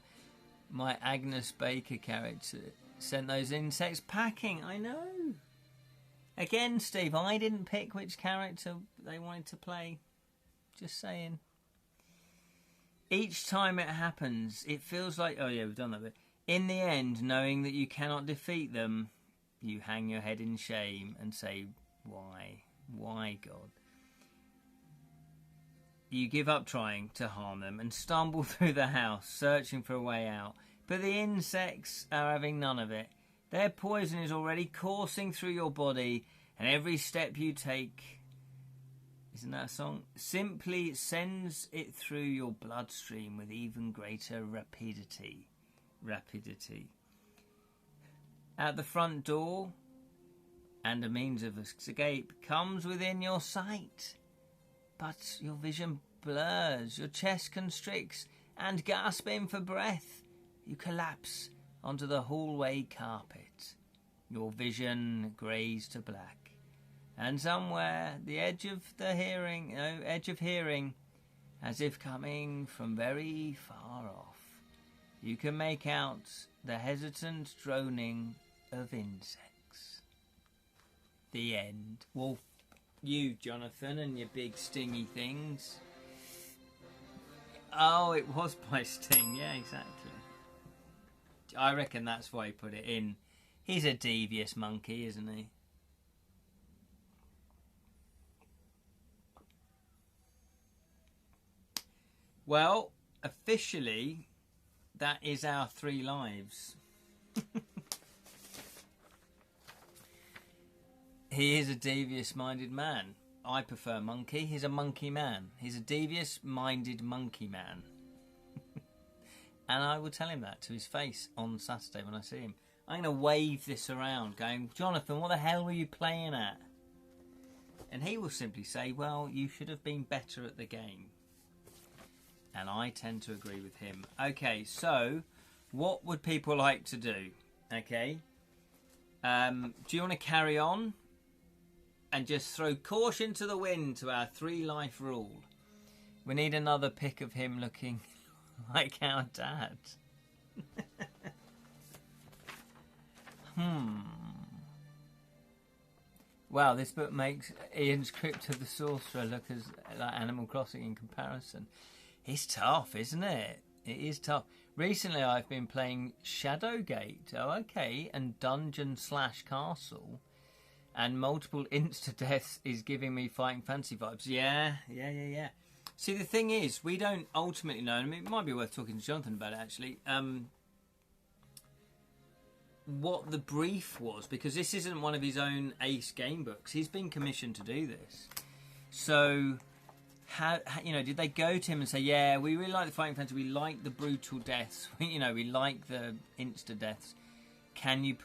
My Agnes Baker character sent those insects packing. I know. Again, Steve, I didn't pick which character they wanted to play. Just saying. Each time it happens, it feels like... Oh, yeah, we've done that bit. In the end, knowing that you cannot defeat them, you hang your head in shame and say, why? Why, God? You give up trying to harm them and stumble through the house, searching for a way out. But the insects are having none of it. Their poison is already coursing through your body, and every step you take, isn't that a song? Simply sends it through your bloodstream with even greater rapidity. At the front door, and a means of escape comes within your sight. But your vision blurs, your chest constricts, and gasping for breath, you collapse onto the hallway carpet. Your vision greys to black, and somewhere the edge of hearing, as if coming from very far off, you can make out the hesitant droning of insects. The end. Well, you, Jonathan, and your big stingy things. Oh, it was by Sting. Yeah, exactly. I reckon that's why he put it in. He's a devious monkey, isn't he? Well, officially, that is our 3 lives. He is a devious-minded man. I prefer monkey. He's a monkey man. He's a devious-minded monkey man. And I will tell him that to his face on Saturday when I see him. I'm going to wave this around going, Jonathan, what the hell were you playing at? And he will simply say, well, you should have been better at the game. And I tend to agree with him. Okay, so what would people like to do? Okay. Do you want to carry on and just throw caution to the wind to our 3 life rule? We need another pic of him looking like our dad. Wow, this book makes Ian's Crypt of the Sorcerer look as like Animal Crossing in comparison. It's tough, isn't it? It is tough. Recently, I've been playing Shadowgate, and Dungeon/Castle, and multiple insta-deaths is giving me Fighting Fantasy vibes. Yeah. See, the thing is, we don't ultimately know, and it might be worth talking to Jonathan about it, actually, what the brief was, because this isn't one of his own ace game books. He's been commissioned to do this. So, how did they go to him and say, yeah, we really like the Fighting Fantasy, we like the brutal deaths, we like the insta-deaths. Can you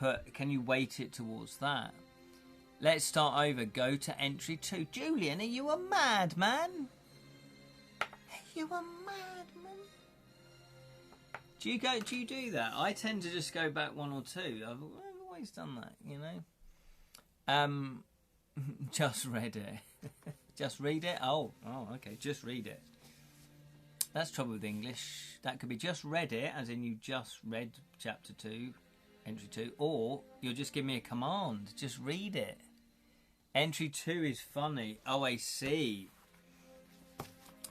weight it towards that? Let's start over. Go to entry 2. Julian, are you a madman? Are you a madman? Do you do that? I tend to just go back 1 or 2. I've always done that, Just read it. Just read it? Oh, okay. Just read it. That's trouble with English. That could be just read it, as in you just read chapter 2, entry 2, or you'll just give me a command. Just read it. Entry 2 is funny. Oh, I see.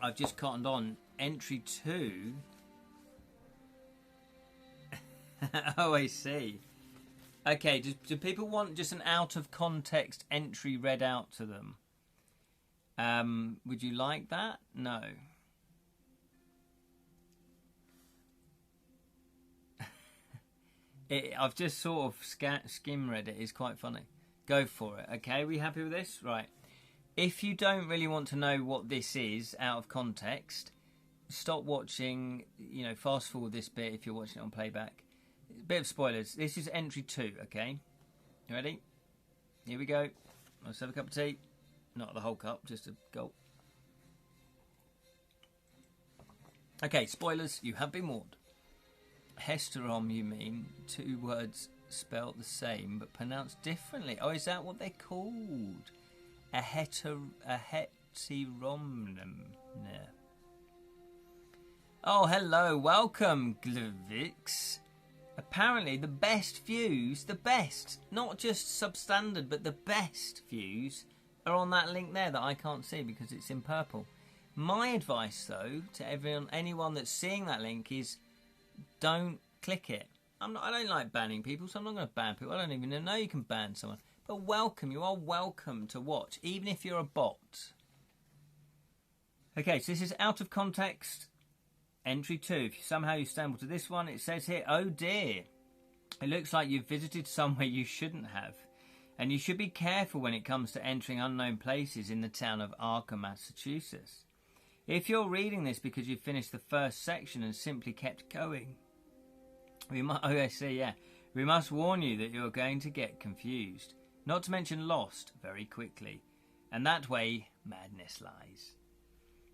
I've just cottoned on. Entry 2. Oh, I see. Okay, do people want just an out-of-context entry read out to them? Would you like that? No. I've just sort of skim read it. It's quite funny. Go for it. Okay, are we happy with this? Right. If you don't really want to know what this is out of context, stop watching, fast forward this bit if you're watching it on playback. Bit of spoilers. This is entry 2, okay? You ready? Here we go. Let's have a cup of tea. Not the whole cup, just a gulp. Okay, spoilers. You have been warned. Hesterom, you mean? 2 words spelt the same but pronounced differently. Oh, is that what they're called? A heteromnym. No. Oh, hello. Welcome, Gluvix. Apparently, the best views, not just substandard, but the best views are on that link there that I can't see because it's in purple. My advice, though, to anyone that's seeing that link is don't click it. I don't like banning people, so I'm not going to ban people. I don't even know you can ban someone. But you are welcome to watch, even if you're a bot. Okay, so this is out of context. Entry 2. If somehow you stumble to this one, it says here, oh dear. It looks like you've visited somewhere you shouldn't have. And you should be careful when it comes to entering unknown places in the town of Arkham, Massachusetts. If you're reading this because you've finished the first section and simply kept going, we must warn you that you're going to get confused, not to mention lost very quickly. And that way, madness lies.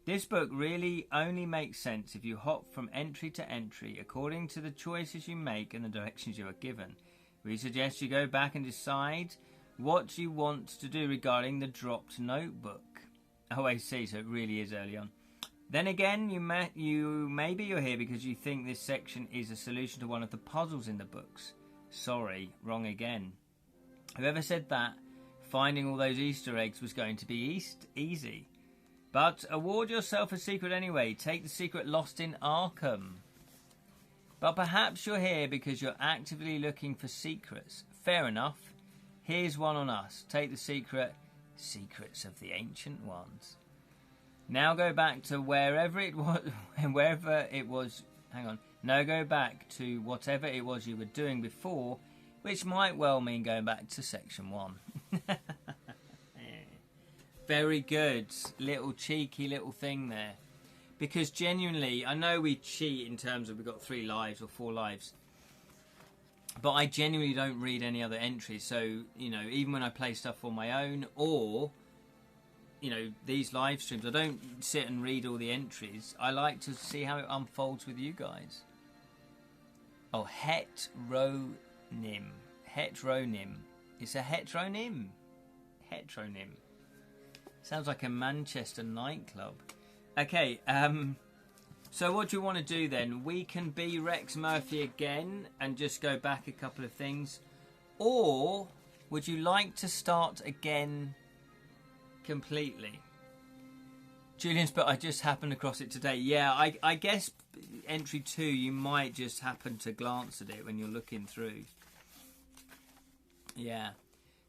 This book really only makes sense if you hop from entry to entry according to the choices you make and the directions you are given. We suggest you go back and decide what you want to do regarding the dropped notebook. Oh, I see, so it really is early on. Then again, maybe you're here because you think this section is a solution to one of the puzzles in the books. Sorry, wrong again. Whoever said that, finding all those Easter eggs was going to be easy. But award yourself a secret anyway. Take the secret lost in Arkham. But perhaps you're here because you're actively looking for secrets. Fair enough. Here's one on us. Take the secret. Secrets of the Ancient Ones. Now go back to wherever it was. Hang on. Now go back to whatever it was you were doing before, which might well mean going back to section 1. Very good. Cheeky little thing there. Because genuinely, I know we cheat in terms of we've got 3 lives or 4 lives. But I genuinely don't read any other entries. So, even when I play stuff on my own or, these live streams, I don't sit and read all the entries. I like to see how it unfolds with you guys. Oh, heteronym. Heteronym. It's a heteronym. Heteronym. Sounds like a Manchester nightclub. Okay, so what do you want to do then? We can be Rex Murphy again and just go back a couple of things. Or would you like to start again completely? Julian's, but I just happened across it today. Yeah, I guess entry 2, you might just happen to glance at it when you're looking through. Yeah.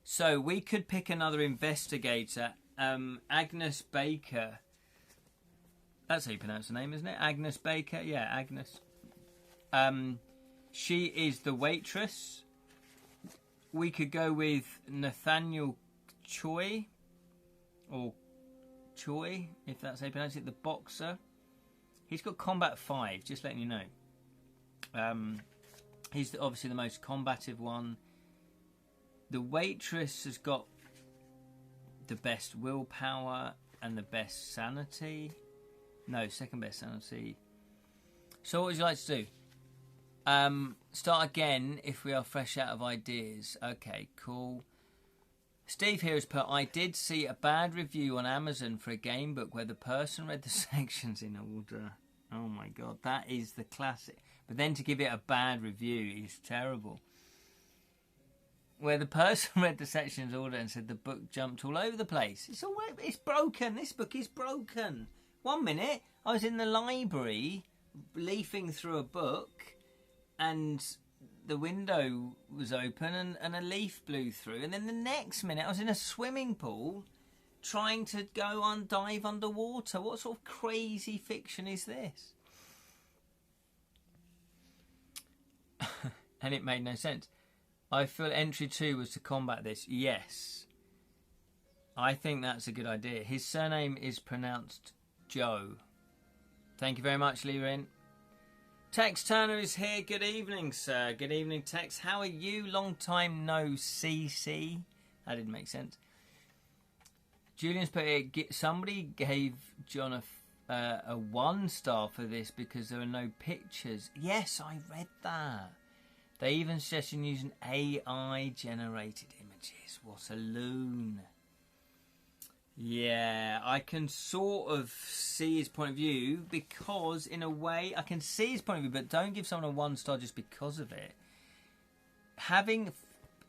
So we could pick another investigator. Agnes Baker. That's how you pronounce the name, isn't it? Agnes Baker. Yeah, Agnes. She is the waitress. We could go with Nathaniel Choi. Or Choi, if that's how you pronounce it. The boxer. He's got combat 5, just letting you know. He's obviously the most combative one. The waitress has got the best willpower and the best sanity. No, second best sanity. So what would you like to do? Start again if we are fresh out of ideas. Okay, cool. Steve here has put, I did see a bad review on Amazon for a game book where the person read the sections in order. Oh my god, that is the classic. But then to give it a bad review is terrible. Where the person read the sections in order and said the book jumped all over the place. It's broken. This book is broken. 1 minute, I was in the library leafing through a book and the window was open and a leaf blew through. And then the next minute, I was in a swimming pool trying to dive underwater. What sort of crazy fiction is this? And it made no sense. I feel entry 2 was to combat this. Yes. I think that's a good idea. His surname is pronounced Joe. Thank you very much, Lerin. Tex Turner is here. Good evening, sir. Good evening, Tex. How are you? Long time no CC. That didn't make sense. Julian's put it. Somebody gave John a 1 star for this because there are no pictures. Yes, I read that. They even suggested using AI-generated images. What a loon. Yeah, I can sort of see his point of view because, in a way, I can see his point of view, but don't give someone a 1 star just because of it. Having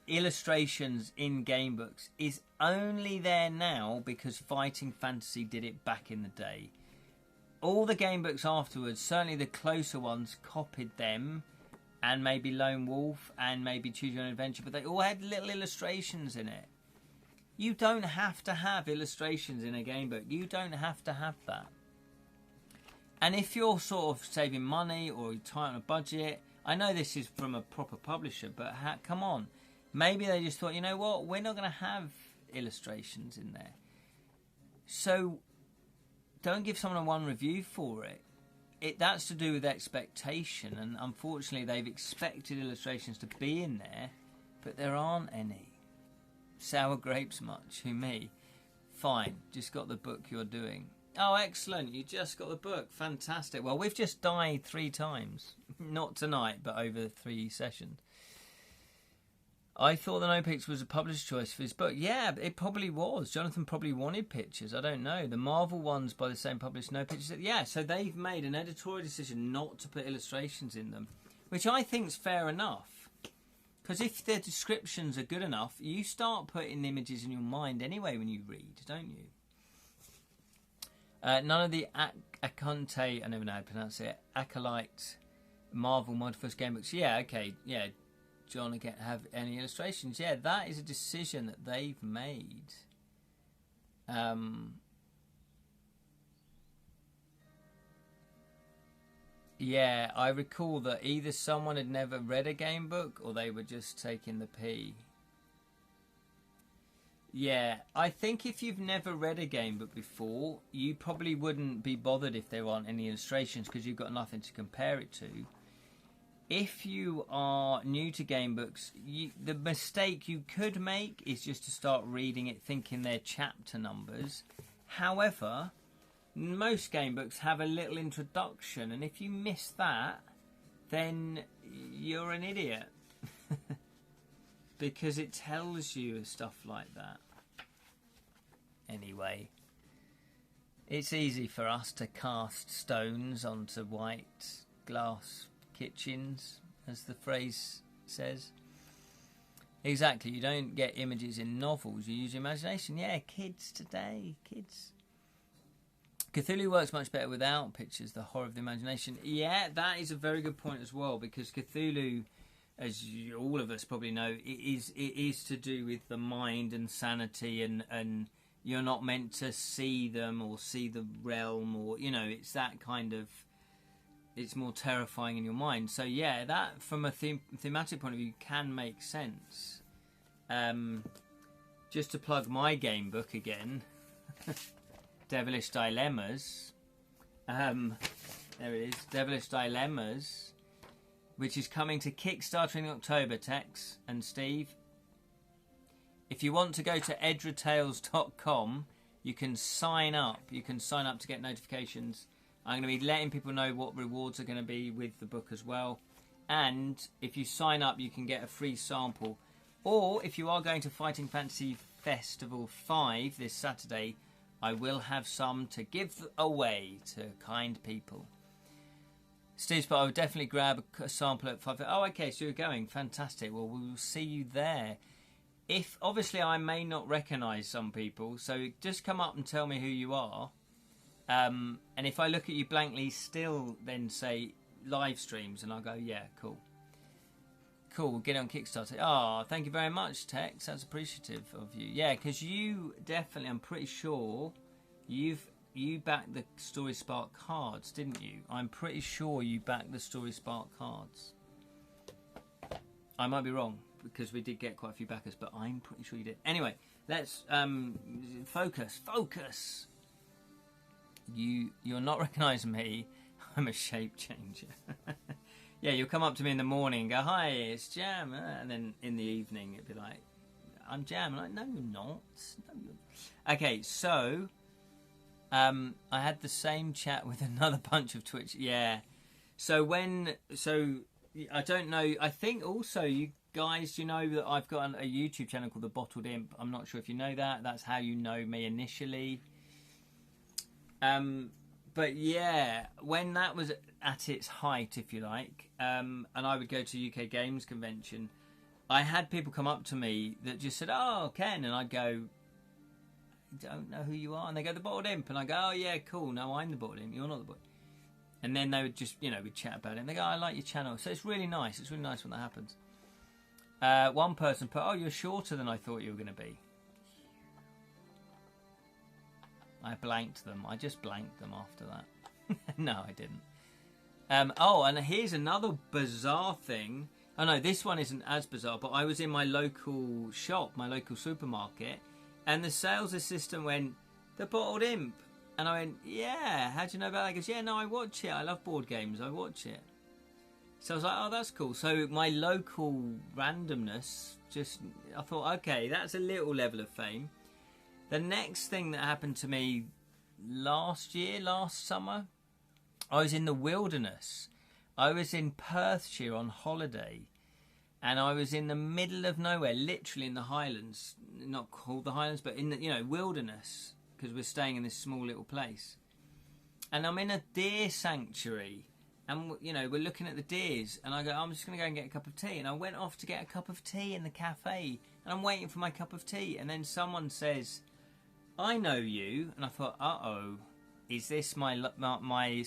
illustrations in game books is only there now because Fighting Fantasy did it back in the day. All the game books afterwards, certainly the closer ones, copied them. And maybe Lone Wolf, and maybe Choose Your Own Adventure, but they all had little illustrations in it. You don't have to have illustrations in a game book. You don't have to have that. And if you're sort of saving money or you're tight on a budget, I know this is from a proper publisher, but come on. Maybe they just thought, you know what, we're not going to have illustrations in there. So don't give someone a 1 review for it. That's to do with expectation, and unfortunately they've expected illustrations to be in there, but there aren't any. Sour grapes much? Who, me? Fine, just got the book you're doing. Oh, excellent, you just got the book. Fantastic. Well, we've just died 3 times. Not tonight, but over 3 sessions. I thought the no pics was a published choice for his book. Yeah, it probably was. Jonathan probably wanted pictures. I don't know. The Marvel ones by the same published no pictures. Yeah, so they've made an editorial decision not to put illustrations in them, which I think's fair enough. Because if their descriptions are good enough, you start putting images in your mind anyway when you read, don't you? None of the Aconte, I never know how to pronounce it, Acolyte Marvel Modifus game books. Yeah, okay, yeah. John again have any illustrations? Yeah, that is a decision that they've made. Yeah, I recall that either someone had never read a game book or they were just taking the pee. Yeah, I think if you've never read a game book before, you probably wouldn't be bothered if there aren't any illustrations because you've got nothing to compare it to. If you are new to game books, the mistake you could make is just to start reading it thinking they're chapter numbers. However, most game books have a little introduction, and if you miss that, then you're an idiot. Because it tells you stuff like that. Anyway. It's easy for us to cast stones onto white glass kitchens, as the phrase says. Exactly, you don't get images in novels, you use your imagination. Yeah, kids today, kids. Cthulhu works much better without pictures, the horror of the imagination. Yeah, that is a very good point as well, because Cthulhu, as all of us probably know, it is to do with the mind and sanity, and you're not meant to see them or see the realm, or, you know, it's that kind of, it's more terrifying in your mind. So yeah, that from a thematic point of view can make sense. Just to plug my game book again, Devilish Dilemmas. There it is, Devilish Dilemmas, which is coming to Kickstarter in October, Tex and Steve. If you want to go to edratales.com, you can sign up. You can sign up to get notifications. I'm going to be letting people know what rewards are going to be with the book as well. And if you sign up, you can get a free sample. Or if you are going to Fighting Fantasy Festival 5 this Saturday, I will have some to give away to kind people. Steve, but I would definitely grab a sample at 5. Oh, okay, so you're going. Fantastic. Well, we will see you there. If obviously I may not recognise some people, so just come up and tell me who you are. And if I look at you blankly, still then say live streams, and I'll go, yeah, cool. Cool, we'll get it on Kickstarter. Oh, thank you very much, Tex. That's appreciative of you. Yeah, because you definitely, I'm pretty sure, you backed the Story Spark cards, didn't you? I'm pretty sure you backed the Story Spark cards. I might be wrong, because we did get quite a few backers, but I'm pretty sure you did. Anyway, let's focus. You're not recognising me. I'm a shape changer. Yeah, you'll come up to me in the morning and go, hi, it's Jam. And then in the evening, it'd be like, I'm Jam. I'm like, no, you're not. No, you're... Okay, so I had the same chat with another bunch of Twitch. Yeah. So I don't know. I think also you guys, you know that I've got a YouTube channel called The Bottled Imp. I'm not sure if you know that. That's how you know me initially. But yeah, when that was at its height, if you like, and I would go to UK Games Convention, I had people come up to me that just said, oh, Ken, and I'd go, I don't know who you are. And they go, The Bottled Imp. And I go, oh, yeah, cool. No, I'm The Bottled Imp. You're not The Bottled Imp. And then they would just, we'd chat about it. And they go, I like your channel. So it's really nice. It's really nice when that happens. One person put, oh, you're shorter than I thought you were going to be. I blanked them. I just blanked them after that. No, I didn't. And here's another bizarre thing. Oh, no, this one isn't as bizarre, but I was in my local shop, my local supermarket, and the sales assistant went, The Bottled Imp. And I went, yeah, how do you know about that? He goes, yeah, no, I watch it. I love board games. I watch it. So I was like, oh, that's cool. So my local randomness, I thought, okay, that's a little level of fame. The next thing that happened to me last summer, I was in the wilderness. I was in Perthshire on holiday, and I was in the middle of nowhere, literally in the Highlands, not called the Highlands, but in the wilderness, because we're staying in this small little place. And I'm in a deer sanctuary, and we're looking at the deers, and I go, I'm just going to go and get a cup of tea. And I went off to get a cup of tea in the cafe, and I'm waiting for my cup of tea, and then someone says, I know you. And I thought, uh-oh, is this my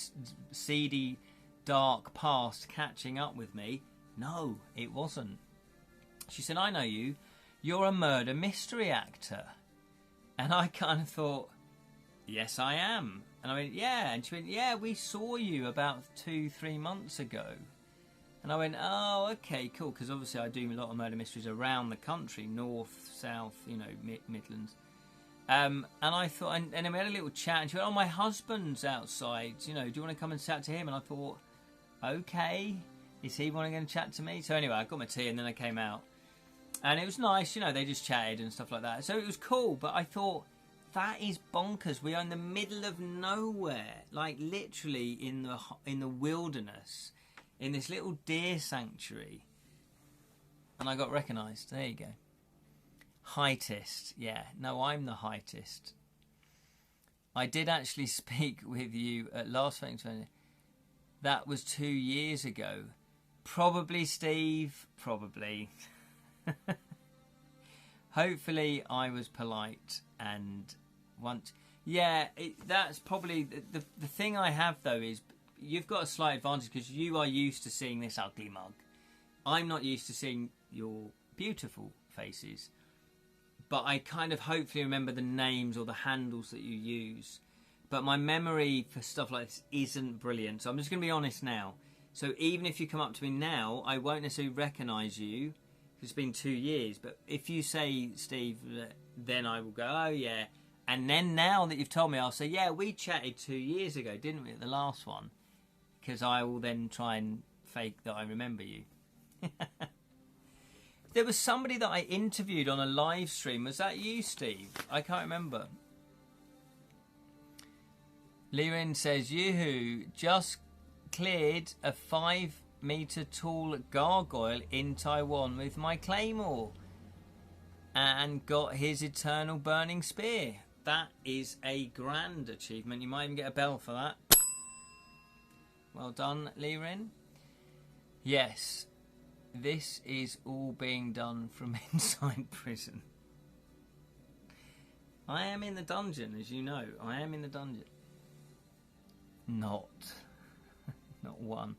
seedy, dark past catching up with me? No, it wasn't. She said, I know you. You're a murder mystery actor. And I kind of thought, yes, I am. And I went, yeah. And she went, yeah, we saw you about 2-3 months ago. And I went, oh, okay, cool. Because obviously I do a lot of murder mysteries around the country, north, south, Midlands. And I thought, and then we had a little chat, and she went, oh, my husband's outside, do you want to come and chat to him? And I thought, okay, is he going to chat to me? So anyway, I got my tea, and then I came out, and it was nice, they just chatted and stuff like that, so it was cool. But I thought, that is bonkers. We are in the middle of nowhere, like literally in the wilderness, in this little deer sanctuary, and I got recognised. There you go. Heightist, yeah. No, I'm the heightist. I did actually speak with you at last Thanks. That was 2 years ago. Probably, Steve. Probably. Hopefully I was polite and once... Yeah, that's probably... The thing I have, though, is you've got a slight advantage because you are used to seeing this ugly mug. I'm not used to seeing your beautiful faces. But I kind of hopefully remember the names or the handles that you use. But my memory for stuff like this isn't brilliant. So I'm just going to be honest now. So even if you come up to me now, I won't necessarily recognise you. It's been 2 years. But if you say, Steve, then I will go, oh, yeah. And then now that you've told me, I'll say, yeah, we chatted 2 years ago, didn't we, at the last one? Because I will then try and fake that I remember you. There was somebody that I interviewed on a live stream. Was that you, Steve? I can't remember. Lirin says, yoo-hoo, just cleared a 5-meter tall gargoyle in Taiwan with my claymore and got his eternal burning spear. That is a grand achievement. You might even get a bell for that. Well done, Lirin. Yes. This is all being done from inside prison. I am in the dungeon, as you know. I am in the dungeon. Not one.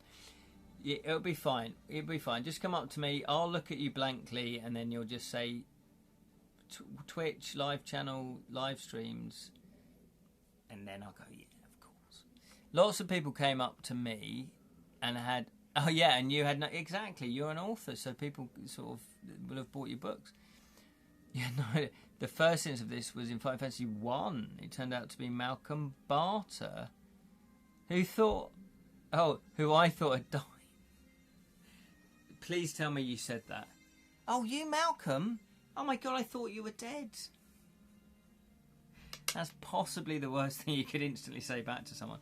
It'll be fine. It'll be fine. Just come up to me. I'll look at you blankly, and then you'll just say Twitch, live channel, live streams, and then I'll go, yeah, of course. Lots of people came up to me and had... Oh, yeah, and you had... No, exactly, you're an author, so people sort of will have bought your books. Yeah, no, the first instance of this was in Final Fantasy 1. It turned out to be Malcolm Boyter, who I thought had died. Please tell me you said that. Oh, you, Malcolm? Oh, my God, I thought you were dead. That's possibly the worst thing you could instantly say back to someone.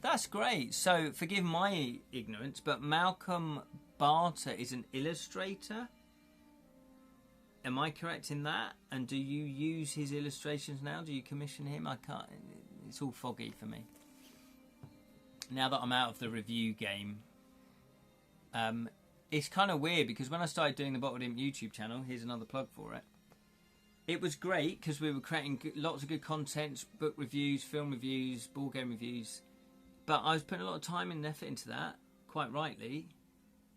That's great. So, forgive my ignorance, but Malcolm Boyter is an illustrator. Am I correct in that? And do you use his illustrations now? Do you commission him? I can't. It's all foggy for me. Now that I'm out of the review game, it's kind of weird because when I started doing the Bottled Imp YouTube channel, here's another plug for it. It was great because we were creating lots of good content, book reviews, film reviews, board game reviews. But I was putting a lot of time and effort into that, quite rightly.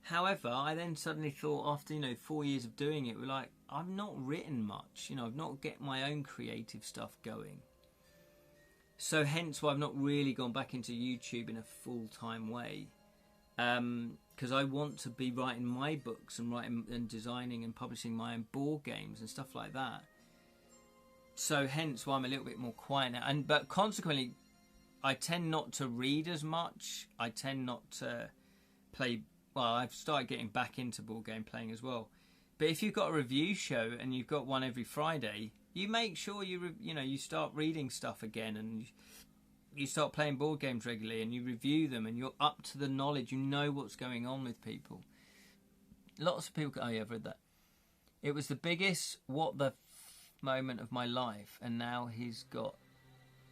However, I then suddenly thought, after 4 years of doing it, we're like, I've not written much. I've not get my own creative stuff going. So hence why I've not really gone back into YouTube in a full-time way. Because I want to be writing my books and writing and designing and publishing my own board games and stuff like that. So hence why I'm a little bit more quiet now. But consequently, I tend not to read as much. I tend not to play... Well, I've started getting back into board game playing as well. But if you've got a review show and you've got one every Friday, you make sure you start reading stuff again and you start playing board games regularly and you review them and you're up to the knowledge. You know what's going on with people. Lots of people go, oh yeah, I've read that. It was the biggest what the moment of my life, and now he's got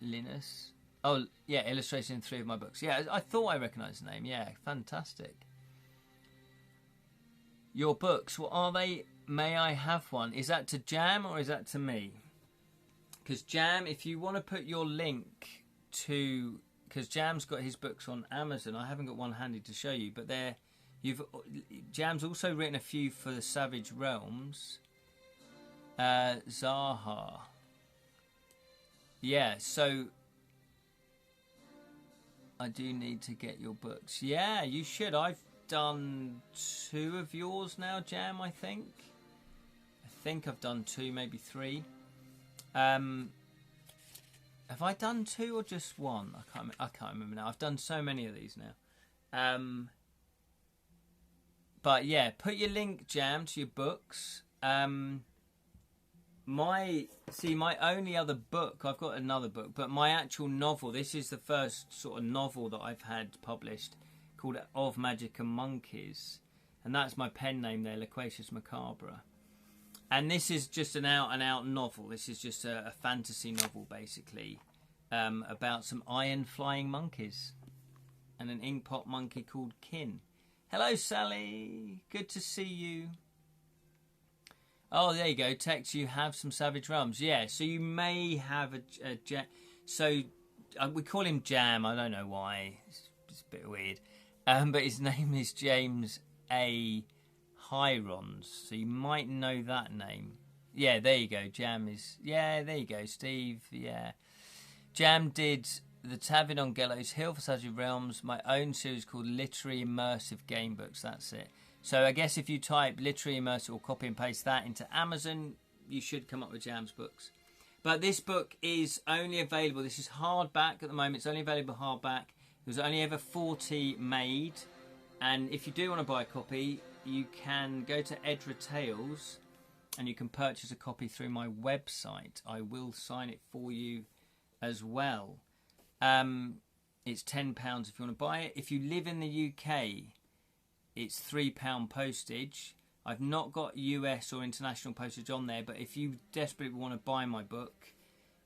Linus. Oh yeah, illustration in 3 of my books. Yeah, I thought I recognised the name. Yeah, fantastic. Your books, what are they? May I have one? Is that to Jam or is that to me? Because Jam, if you want to put your link to... Because Jam's got his books on Amazon. I haven't got one handy to show you, but Jam's also written a few for the Savage Realms. Zaha. Yeah, so... I do need to get your books. Yeah, you should. I've done 2 of yours now, Jam, I think. I think I've done 2, maybe 3. Have I done 2 or just 1? I can't remember now. I've done so many of these now. But yeah, put your link, Jam, to your books. My only other book, I've got another book, but my actual novel, this is the first sort of novel that I've had published, called Of Magic and Monkeys, and that's my pen name there, Loquacious Macabre. And this is just an out-and-out novel. This is just a fantasy novel, basically. about some iron flying monkeys and an inkpot monkey called Kin. Hello, Sally. Good to see you. Oh, there you go. Tex, you have some Savage Rums. Yeah, so you may have a Jam. So we call him Jam. I don't know why. It's a bit weird. But his name is James A. Hirons. So you might know that name. Yeah, there you go. Jam is... Yeah, there you go, Steve. Yeah. Jam did the Tavern on Gallows Hill for Savage Realms, my own series called Literary Immersive Gamebooks. That's it. So I guess if you type Literary Immersive or copy and paste that into Amazon, you should come up with Jam's books. But this book is only available. This is hardback at the moment. It's only available hardback. There's only ever 40 made. And if you do want to buy a copy, you can go to Edra Tales and you can purchase a copy through my website. I will sign it for you as well. It's £10 if you want to buy it. If you live in the UK, it's £3 postage. I've not got US or international postage on there, but if you desperately want to buy my book,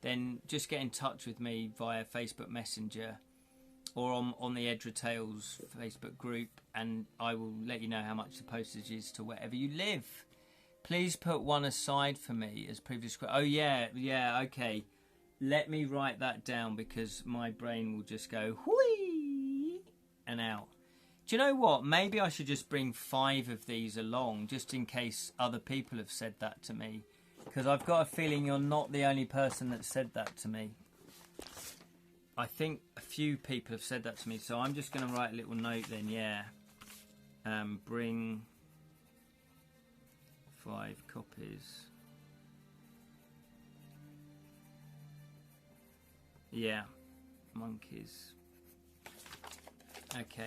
then just get in touch with me via Facebook Messenger or on the Edra Tales Facebook group, and I will let you know how much the postage is to wherever you live. Please put one aside for me as previous... Oh, yeah, okay. Let me write that down because my brain will just go whee and out. Do you know what? Maybe I should just bring 5 of these along just in case other people have said that to me. Because I've got a feeling you're not the only person that said that to me. I think a few people have said that to me. So I'm just going to write a little note then, yeah. Bring 5 copies. Yeah, monkeys. Okay.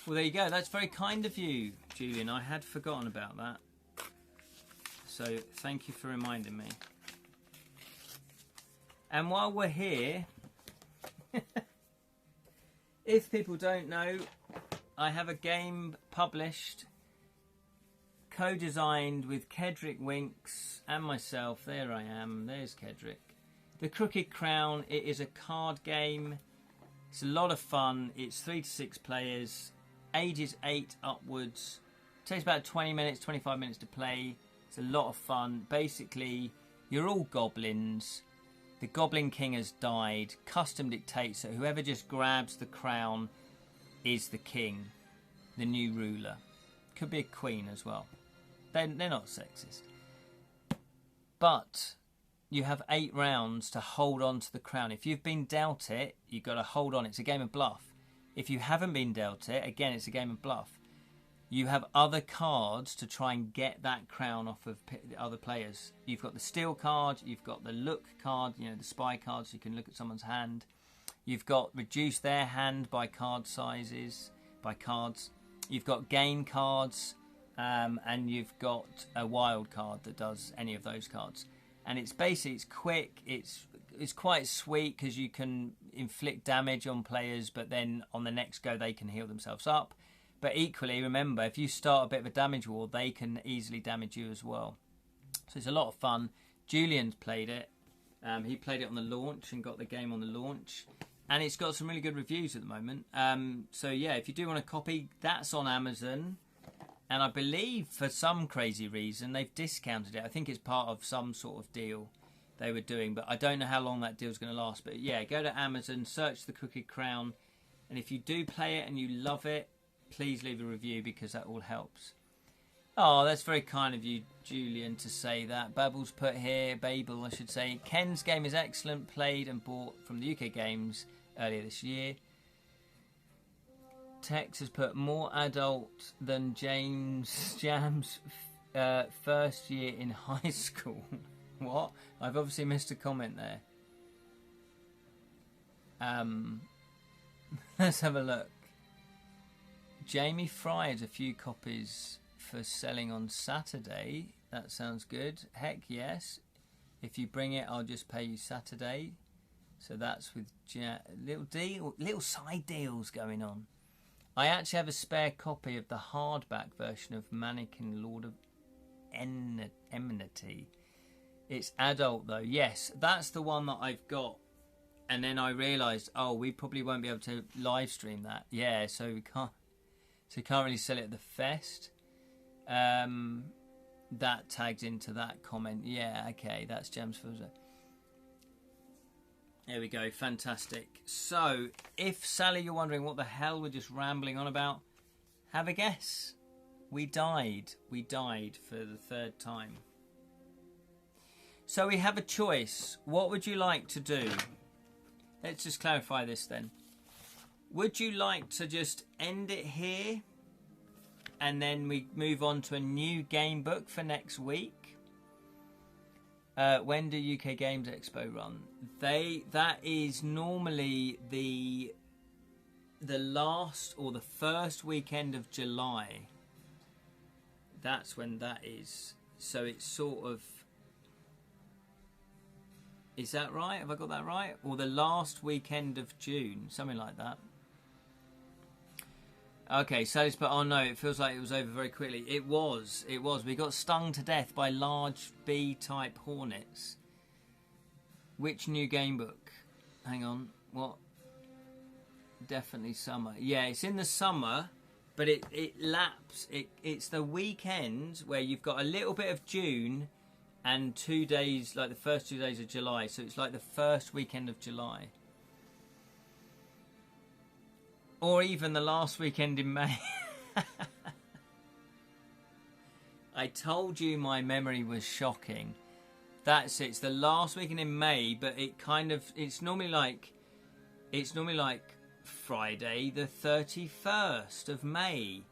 Well, there you go. That's very kind of you, Julian. I had forgotten about that. So, thank you for reminding me. And while we're here, if people don't know, I have a game published, co-designed with Kedrick Winks and myself. There I am. There's Kedrick. The Crooked Crown. It is a card game. It's a lot of fun. It's 3 to 6 players, ages 8 upwards. It takes about 20 minutes, 25 minutes to play. It's a lot of fun. Basically, you're all goblins. The Goblin King has died. Custom dictates that whoever just grabs the crown is the king, the new ruler. Could be a queen as well. They're not sexist. But you have 8 rounds to hold on to the crown. If you've been dealt it, you've got to hold on. It's a game of bluff. If you haven't been dealt it, again, it's a game of bluff. You have other cards to try and get that crown off of other players. You've got the steal card. You've got the look card, you know, the spy card, so you can look at someone's hand. You've got reduce their hand by card sizes, by cards. You've got gain cards, and you've got a wild card that does any of those cards. And it's basically, it's quick, it's quite sweet because you can inflict damage on players, but then on the next go they can heal themselves up. But equally, remember, if you start a bit of a damage wall, they can easily damage you as well. So it's a lot of fun. Julian's played it. He played it on the launch and got the game on the launch. And it's got some really good reviews at the moment. So yeah, if you do want a copy, that's on Amazon. And I believe for some crazy reason they've discounted it. I think it's part of some sort of deal they were doing, but I don't know how long that deal's going to last. But yeah, go to Amazon, search The Crooked Crown, and if you do play it and you love it, please leave a review because that all helps. Oh, that's very kind of you, Julian, to say that. Babel's put here, Babel, I should say. Ken's game is excellent, played and bought from the UK Games earlier this year. Tex has put more adult than Jam's first year in high school. What? I've obviously missed a comment there. Let's have a look. Jamie Fry has a few copies for selling on Saturday. That sounds good. Heck yes. If you bring it, I'll just pay you Saturday. So that's with little side deals going on. I actually have a spare copy of the hardback version of Mannequin Lord of Enmity. It's adult though. Yes, that's the one that I've got and then I realised, oh, we probably won't be able to live stream that. Yeah, so we can't. So we can't really sell it at the fest. That tags into that comment. Yeah, okay, that's Gems for. There we go, fantastic. So, if Sally, you're wondering what the hell we're just rambling on about, have a guess. We died. We died for the third time. So we have a choice. What would you like to do? Let's just clarify this then. Would you like to just end it here and then we move on to a new game book for next week? When do UK Games Expo run? That is normally the last or the first weekend of July. That's when that is. So it's sort of... Is that right? Have I got that right? Or the last weekend of June, something like that. Okay, so but oh no, it feels like it was over very quickly. It was. We got stung to death by large bee-type hornets. Which new game book? Hang on, what? Definitely summer. Yeah, it's in the summer, but it laps. It's the weekend where you've got a little bit of June and 2 days, like the first 2 days of July. So it's like the first weekend of July. Or even the last weekend in May. I told you my memory was shocking. That's it. It's the last weekend in May, but it's normally like Friday the 31st of May,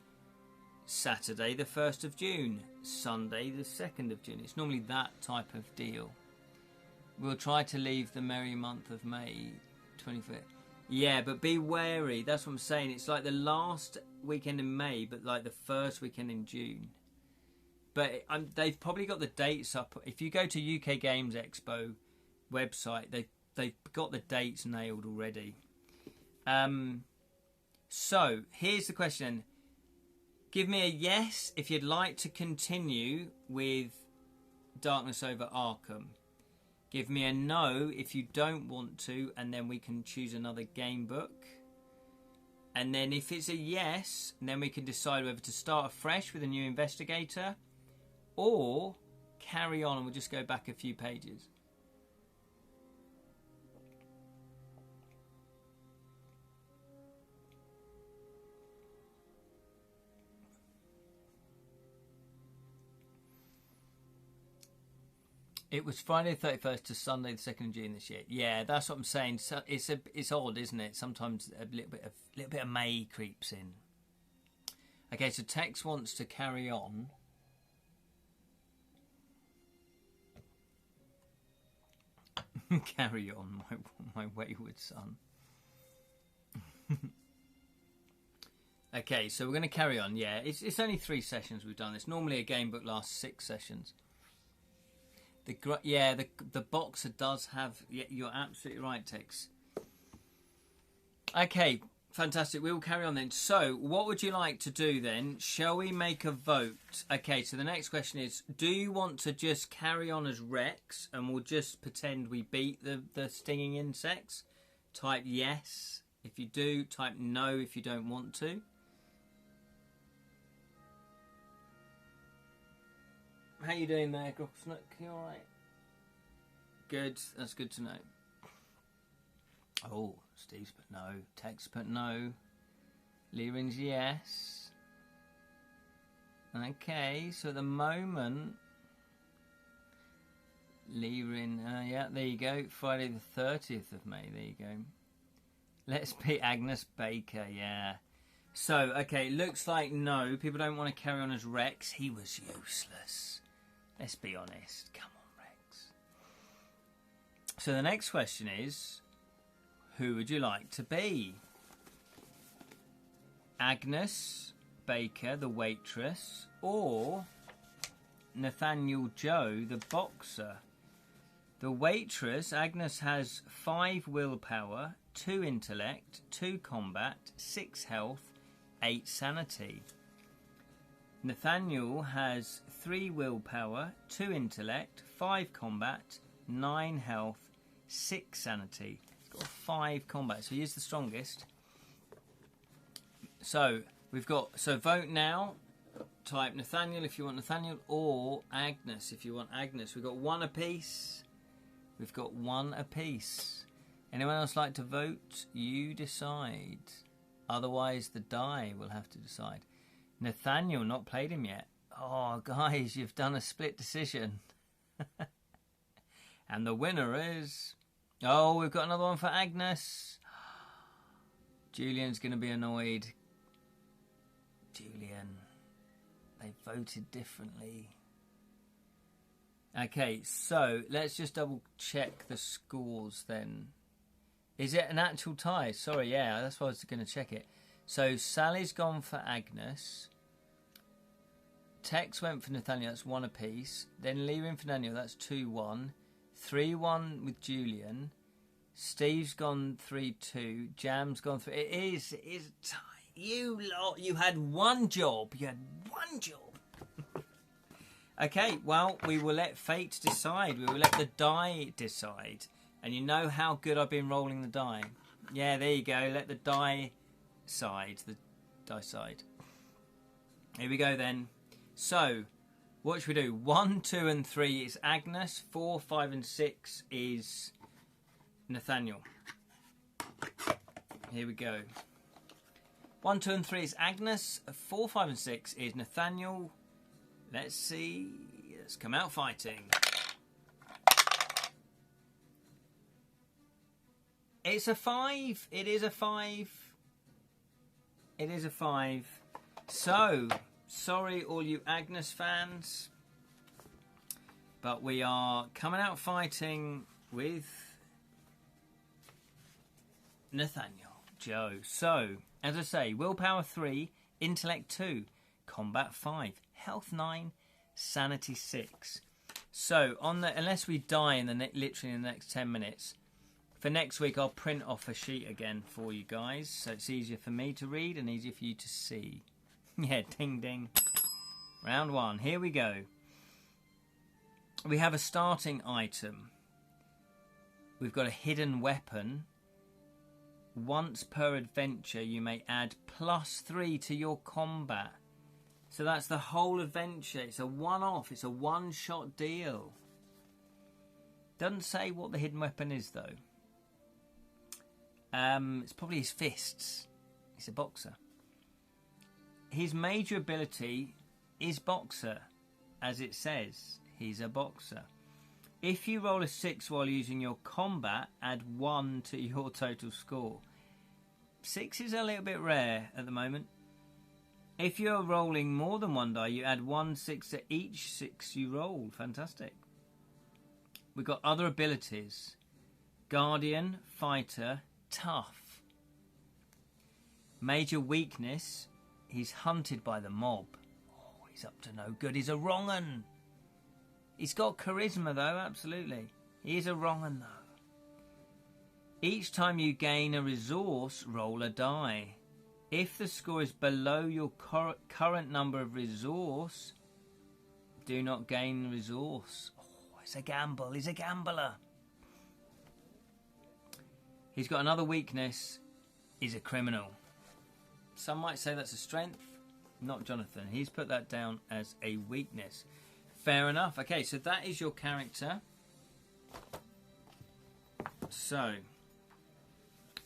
Saturday the 1st of June, Sunday the 2nd of June. It's normally that type of deal. We'll try to leave the merry month of May 25th. Yeah, but be wary. That's what I'm saying. It's like the last weekend in May, but like the first weekend in June. But they've probably got the dates up. If you go to UK Games Expo website, they've got the dates nailed already. So here's the question. Give me a yes if you'd like to continue with Darkness Over Arkham. Give me a no if you don't want to, and then we can choose another game book. And then if it's a yes, then we can decide whether to start afresh with a new investigator or carry on and we'll just go back a few pages. It was Friday the 31st to Sunday the 2nd of June this year. Yeah, that's what I'm saying. So it's odd, isn't it? Sometimes a little bit of May creeps in. Okay, so Tex wants to carry on. Carry on, my wayward son. Okay, so we're going to carry on. Yeah, it's only 3 sessions we've done this. Normally a game book lasts 6 sessions. The boxer does have... Yeah, you're absolutely right, Tex. Okay, fantastic. We will carry on then. So, what would you like to do then? Shall we make a vote? Okay, so the next question is, do you want to just carry on as Rex and we'll just pretend we beat the stinging insects? Type yes if you do. Type no if you don't want to. How you doing there, Grocksnook? You alright? Good, that's good to know. Oh, Steve's put no. Tex put no. Leerin's yes. Okay, so at the moment... Leirin, yeah, there you go. Friday the 30th of May, there you go. Let's beat Agnes Baker, yeah. So, okay, looks like no. People don't want to carry on as Rex. He was useless. Let's be honest. Come on, Rex. So the next question is, who would you like to be? Agnes Baker, the waitress, or Nathaniel Joe, the boxer? The waitress, Agnes, has 5 willpower, 2 intellect, 2 combat, 6 health, 8 sanity. Nathaniel has 3 willpower, 2 intellect, 5 combat, 9 health, 6 sanity. He's got a 5 combat, so he is the strongest. So we've got, so vote now. Type Nathaniel if you want Nathaniel, or Agnes if you want Agnes. We've got 1 apiece. We've got 1 apiece. Anyone else like to vote? You decide. Otherwise, the die will have to decide. Nathaniel, not played him yet. Oh, guys, you've done a split decision. And the winner is... Oh, we've got another one for Agnes. Julian's going to be annoyed. Julian. They voted differently. Okay, so let's just double check the scores then. Is it an actual tie? Sorry, yeah, that's why I was going to check it. So Sally's gone for Agnes. Tex went for Nathaniel, that's 1 apiece. Then Lee went for Nathaniel, that's 2-1. 3-1 with Julian. Steve's gone 3-2. Jam's gone 3. It is a tie. You lot, you had one job. You had one job. Okay, well, we will let fate decide. We will let the die decide. And you know how good I've been rolling the die. Yeah, there you go. Let the die side. The die side. Here we go then. So, what should we do? 1, 2 and 3 is Agnes. 4, 5 and 6 is Nathaniel. Here we go. 1, 2 and 3 is Agnes. 4, 5 and 6 is Nathaniel. Let's see. Let's come out fighting. It's a 5. It is a 5. It is a 5. So, sorry all you Agnes fans. But we are coming out fighting with Nathaniel. Joe. So, as I say, willpower 3, intellect 2, combat 5, health 9, sanity 6. So, on the unless we die in the literally in the next 10 minutes, for next week I'll print off a sheet again for you guys, so it's easier for me to read and easier for you to see. Yeah, ding ding. Round 1. Here we go. We have a starting item. We've got a hidden weapon. Once per adventure, you may add +3 to your combat. So that's the whole adventure. It's a one-off. It's a one-shot deal. Doesn't say what the hidden weapon is, though. It's probably his fists. He's a boxer. His major ability is boxer, as it says. He's a boxer. If you roll a 6 while using your combat, add 1 to your total score. 6 is a little bit rare at the moment. If you're rolling more than 1 die, you add 1 6 to each 6 you roll. Fantastic. We've got other abilities. Guardian, fighter, tough. Major weakness, he's hunted by the mob. Oh, he's up to no good. He's a wrong 'un. He's got charisma, though, absolutely. He is a wrong 'un, though. Each time you gain a resource, roll a die. If the score is below your current number of resource, do not gain resource. Oh, it's a gamble. He's a gambler. He's got another weakness. He's a criminal. Some might say that's a strength. Not Jonathan. He's put that down as a weakness. Fair enough. Okay, so that is your character. So,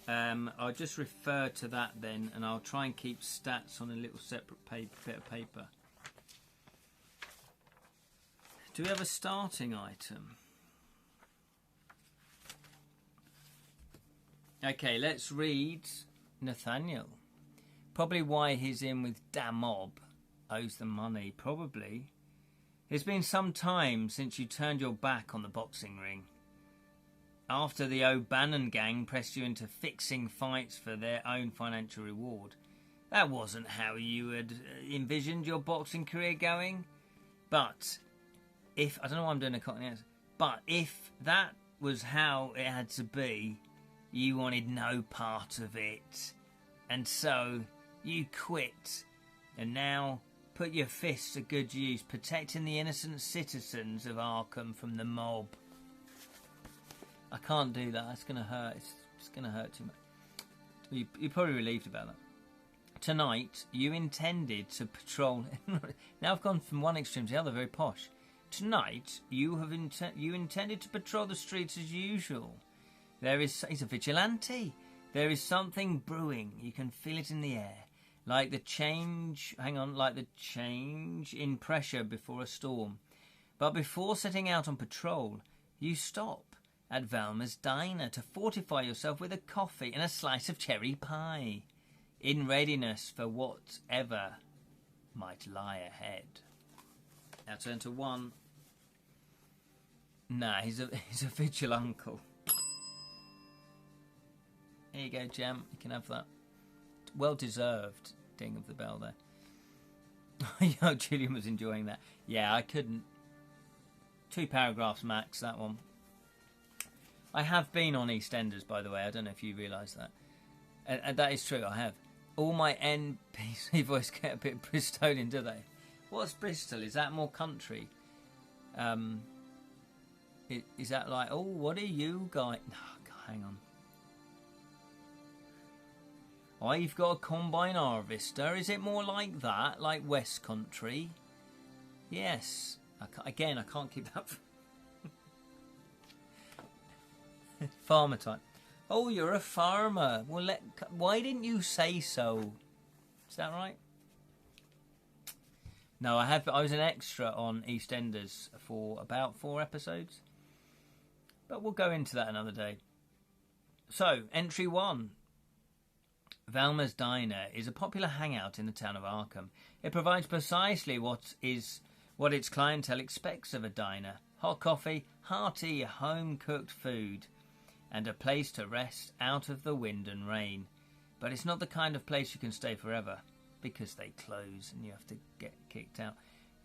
I'll just refer to that then, and I'll try and keep stats on a little separate bit of paper. Do we have a starting item? Okay, let's read Nathaniel. Probably why he's in with Da Mob. Owes them money, probably. It's been some time since you turned your back on the boxing ring. After the O'Bannon gang pressed you into fixing fights for their own financial reward. That wasn't how you had envisioned your boxing career going. But if... I don't know why I'm doing a cockney accent. But if that was how it had to be, you wanted no part of it. And so you quit. And now put your fists to good use, protecting the innocent citizens of Arkham from the mob. I can't do that. That's going to hurt. It's It's going to hurt too much. You're probably relieved about that. Tonight, you intended to patrol... Now I've gone from one extreme to the other, very posh. Tonight, you intended to patrol the streets as usual. He's a vigilante. There is something brewing. You can feel it in the air. Like the change in pressure before a storm. But before setting out on patrol, you stop at Valma's diner to fortify yourself with a coffee and a slice of cherry pie, in readiness for whatever might lie ahead. Now turn to 1. Nah, he's a vigil uncle. Here you go, Jam. You can have that. Well deserved ding of the bell there. Oh, Julian was enjoying that. Yeah, I couldn't. 2 paragraphs max, that one. I have been on EastEnders, by the way. I don't know if you realise that. And that is true, I have. All my NPC voice get a bit Bristolian, do they? What's Bristol? Is that more country? Is that like, oh, what are you guys... Oh, hang on. I've got a combine harvester. Is it more like that? Like West Country? Yes. I can't keep that... Farmer type. Oh, you're a farmer. Well, why didn't you say so? Is that right? No, I was an extra on EastEnders for about 4 episodes. But we'll go into that another day. So, entry 1. Valma's Diner is a popular hangout in the town of Arkham. It provides precisely what its clientele expects of a diner. Hot coffee, hearty, home-cooked food, and a place to rest out of the wind and rain. But it's not the kind of place you can stay forever, because they close and you have to get kicked out.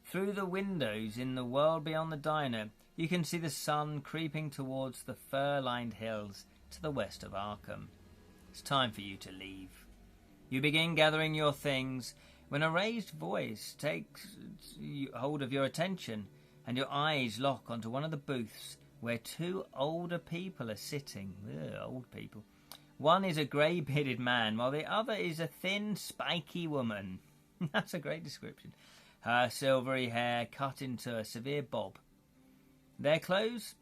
Through the windows in the world beyond the diner, you can see the sun creeping towards the fur-lined hills to the west of Arkham. It's time for you to leave. You begin gathering your things when a raised voice takes hold of your attention, and your eyes lock onto one of the booths where 2 older people are sitting. Ugh, old people. One is a grey-bearded man, while the other is a thin, spiky woman. That's a great description. Her silvery hair cut into a severe bob. Their clothes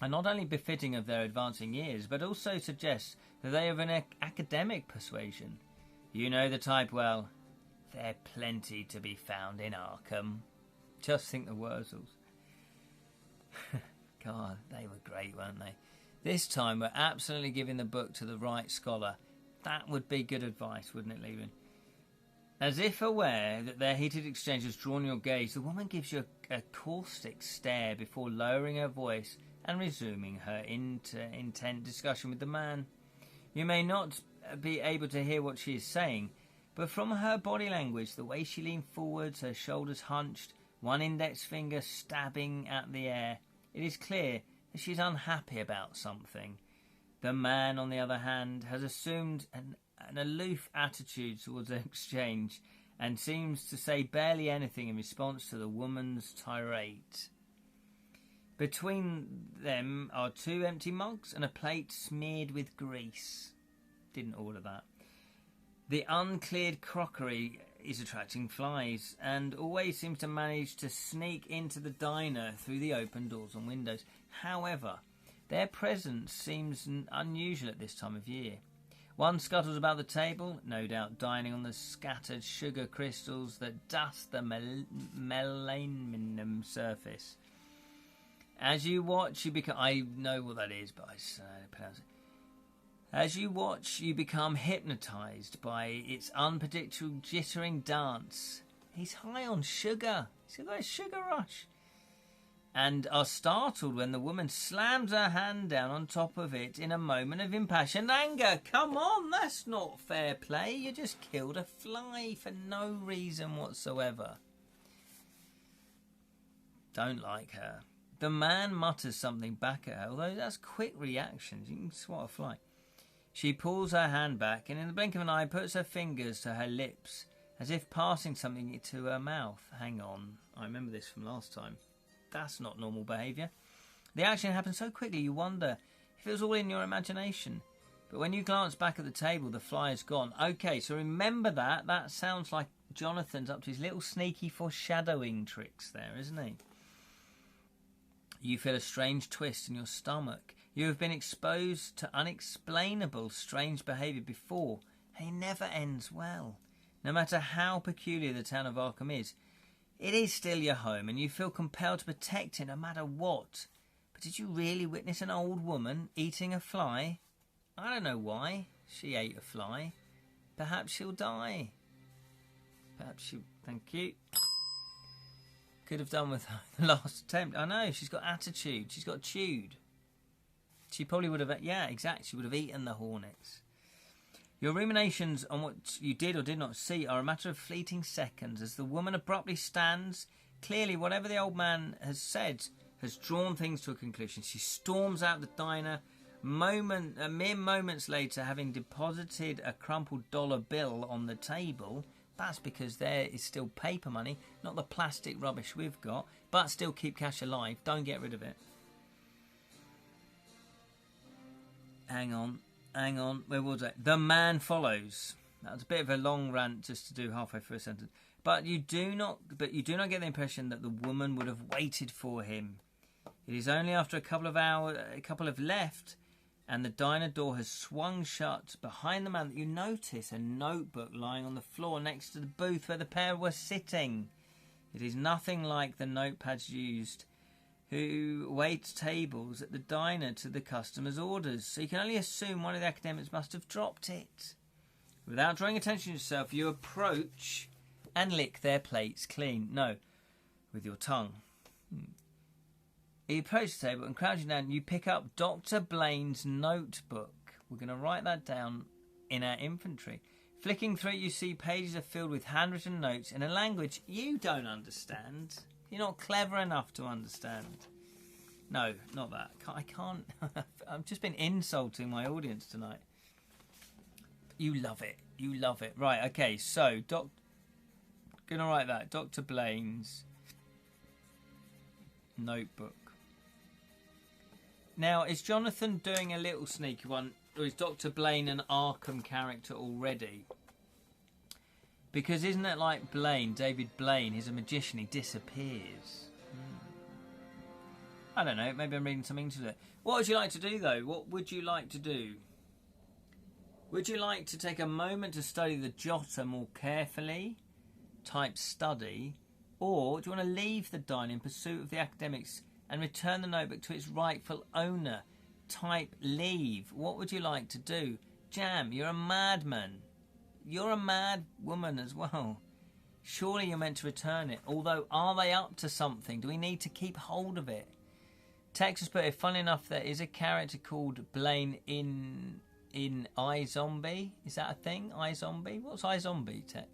are not only befitting of their advancing years, but also suggest that they are of an academic persuasion. You know the type well. They're plenty to be found in Arkham. Just think the Wurzels. God, they were great, weren't they? This time we're absolutely giving the book to the right scholar. That would be good advice, wouldn't it, Levin? As if aware that their heated exchange has drawn your gaze, the woman gives you a caustic stare before lowering her voice and resuming her intent discussion with the man. You may not be able to hear what she is saying, but from her body language, the way she leaned forwards, her shoulders hunched, one index finger stabbing at the air, it is clear that she's unhappy about something. The man, on the other hand, has assumed an aloof attitude towards the exchange and seems to say barely anything in response to the woman's tirade. Between them are 2 empty mugs and a plate smeared with grease. Didn't order that. The uncleared crockery is attracting flies and always seems to manage to sneak into the diner through the open doors and windows. However, their presence seems unusual at this time of year. One scuttles about the table, no doubt dining on the scattered sugar crystals that dust the melaminium surface. As you watch, you become... I know what that is, but I pronounce it. As you watch, you become hypnotised by its unpredictable, jittering dance. He's high on sugar. He's got a sugar rush. And are startled when the woman slams her hand down on top of it in a moment of impassioned anger. Come on, that's not fair play. You just killed a fly for no reason whatsoever. Don't like her. The man mutters something back at her, although that's quick reactions. You can swat a fly. She pulls her hand back and in the blink of an eye puts her fingers to her lips, as if passing something to her mouth. Hang on, I remember this from last time. That's not normal behaviour. The action happens so quickly you wonder if it was all in your imagination. But when you glance back at the table, the fly is gone. Okay, so remember that. That sounds like Jonathan's up to his little sneaky foreshadowing tricks there, isn't he? You feel a strange twist in your stomach. You have been exposed to unexplainable strange behaviour before, and it never ends well. No matter how peculiar the town of Arkham is, it is still your home, and you feel compelled to protect it no matter what. But did you really witness an old woman eating a fly? I don't know why she ate a fly. Perhaps she'll die. Perhaps she'll... Thank you. Could have done with the last attempt. I know, she's got attitude. She's got chewed. She probably would have... Yeah, exactly. She would have eaten the hornets. Your ruminations on what you did or did not see are a matter of fleeting seconds as the woman abruptly stands. Clearly, whatever the old man has said has drawn things to a conclusion. She storms out the diner, mere moments later, having deposited a crumpled dollar bill on the table. That's because there is still paper money, not the plastic rubbish we've got, but still keep cash alive. Don't get rid of it. Hang on. Where was it? The man follows. That was a bit of a long rant just to do halfway through a sentence. But you do not get the impression that the woman would have waited for him. It is only after a couple have left, and the diner door has swung shut behind the man that you notice a notebook lying on the floor next to the booth where the pair were sitting. It is nothing like the notepads used who wait tables at the diner to the customers' orders, so you can only assume one of the academics must have dropped it. Without drawing attention to yourself, you approach and lick their plates clean. No, with your tongue. You approach the table and crouching down, you pick up Dr. Blaine's notebook. We're going to write that down in our inventory. Flicking through it, you see pages are filled with handwritten notes in a language you don't understand. You're not clever enough to understand. No, not that. I can't. I've just been insulting my audience tonight. You love it. You love it. Right, okay, so, gonna write that. Dr. Blaine's notebook. Now, is Jonathan doing a little sneaky one, or is Dr. Blaine an Arkham character already? Because isn't it like Blaine, David Blaine, he's a magician, he disappears. I don't know, maybe I'm reading something into it. What would you like to do, though? What would you like to do? Would you like to take a moment to study the jotter more carefully, type study, or do you want to leave the diner in pursuit of the academics and return the notebook to its rightful owner, type leave? What would you like to do? Jam, you're a madman. You're a mad woman as well. Surely you're meant to return it. Although, are they up to something? Do we need to keep hold of it? Tex has put it, funny enough, there is a character called Blaine in iZombie. Is that a thing? iZombie? What's iZombie, Tex?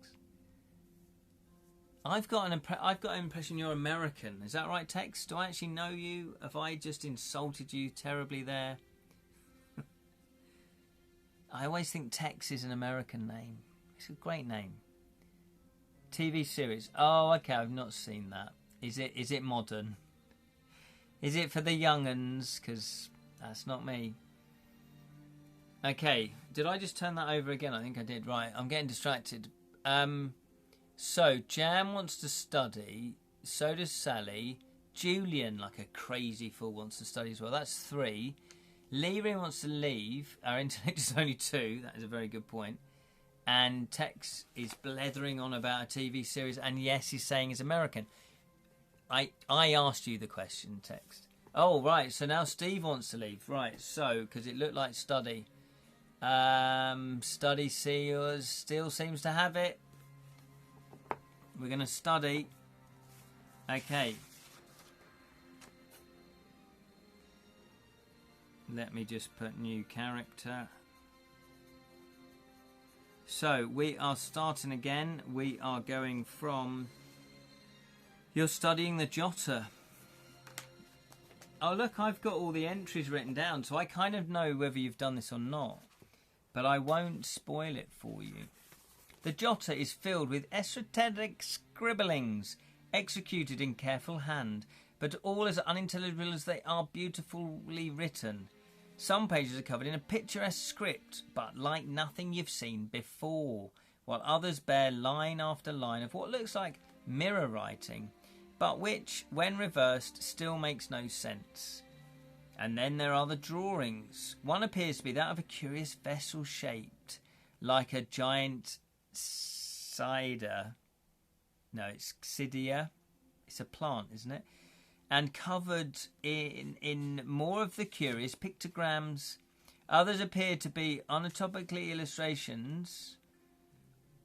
I've got an impression you're American. Is that right, Tex? Do I actually know you? Have I just insulted you terribly there? I always think Tex is an American name. It's a great name. TV series. Oh, okay, I've not seen that. Is it modern? Is it for the young uns? Because that's not me. Okay, did I just turn that over again? I think I did. Right, I'm getting distracted. So, Jam wants to study. So does Sally. Julian, like a crazy fool, wants to study as well. That's 3. Leary wants to leave. Our intellect is only 2. That is a very good point. And Tex is blethering on about a TV series. And yes, he's saying he's American. I asked you the question, Tex. Oh, right. So now Steve wants to leave. Right. So, because it looked like study. Study still seems to have it. We're going to study. Okay. Let me just put new character. So, we are starting again. We are going from... You're studying the jotter. Oh, look, I've got all the entries written down, so I kind of know whether you've done this or not. But I won't spoil it for you. The jotter is filled with esoteric scribblings, executed in careful hand, but all as unintelligible as they are beautifully written. Some pages are covered in a picturesque script, but like nothing you've seen before, while others bear line after line of what looks like mirror writing, but which, when reversed, still makes no sense. And then there are the drawings. One appears to be that of a curious vessel shaped like a giant cider. No, it's Xidia. It's a plant, isn't it? And covered in more of the curious pictograms. Others appear to be unatopically illustrations,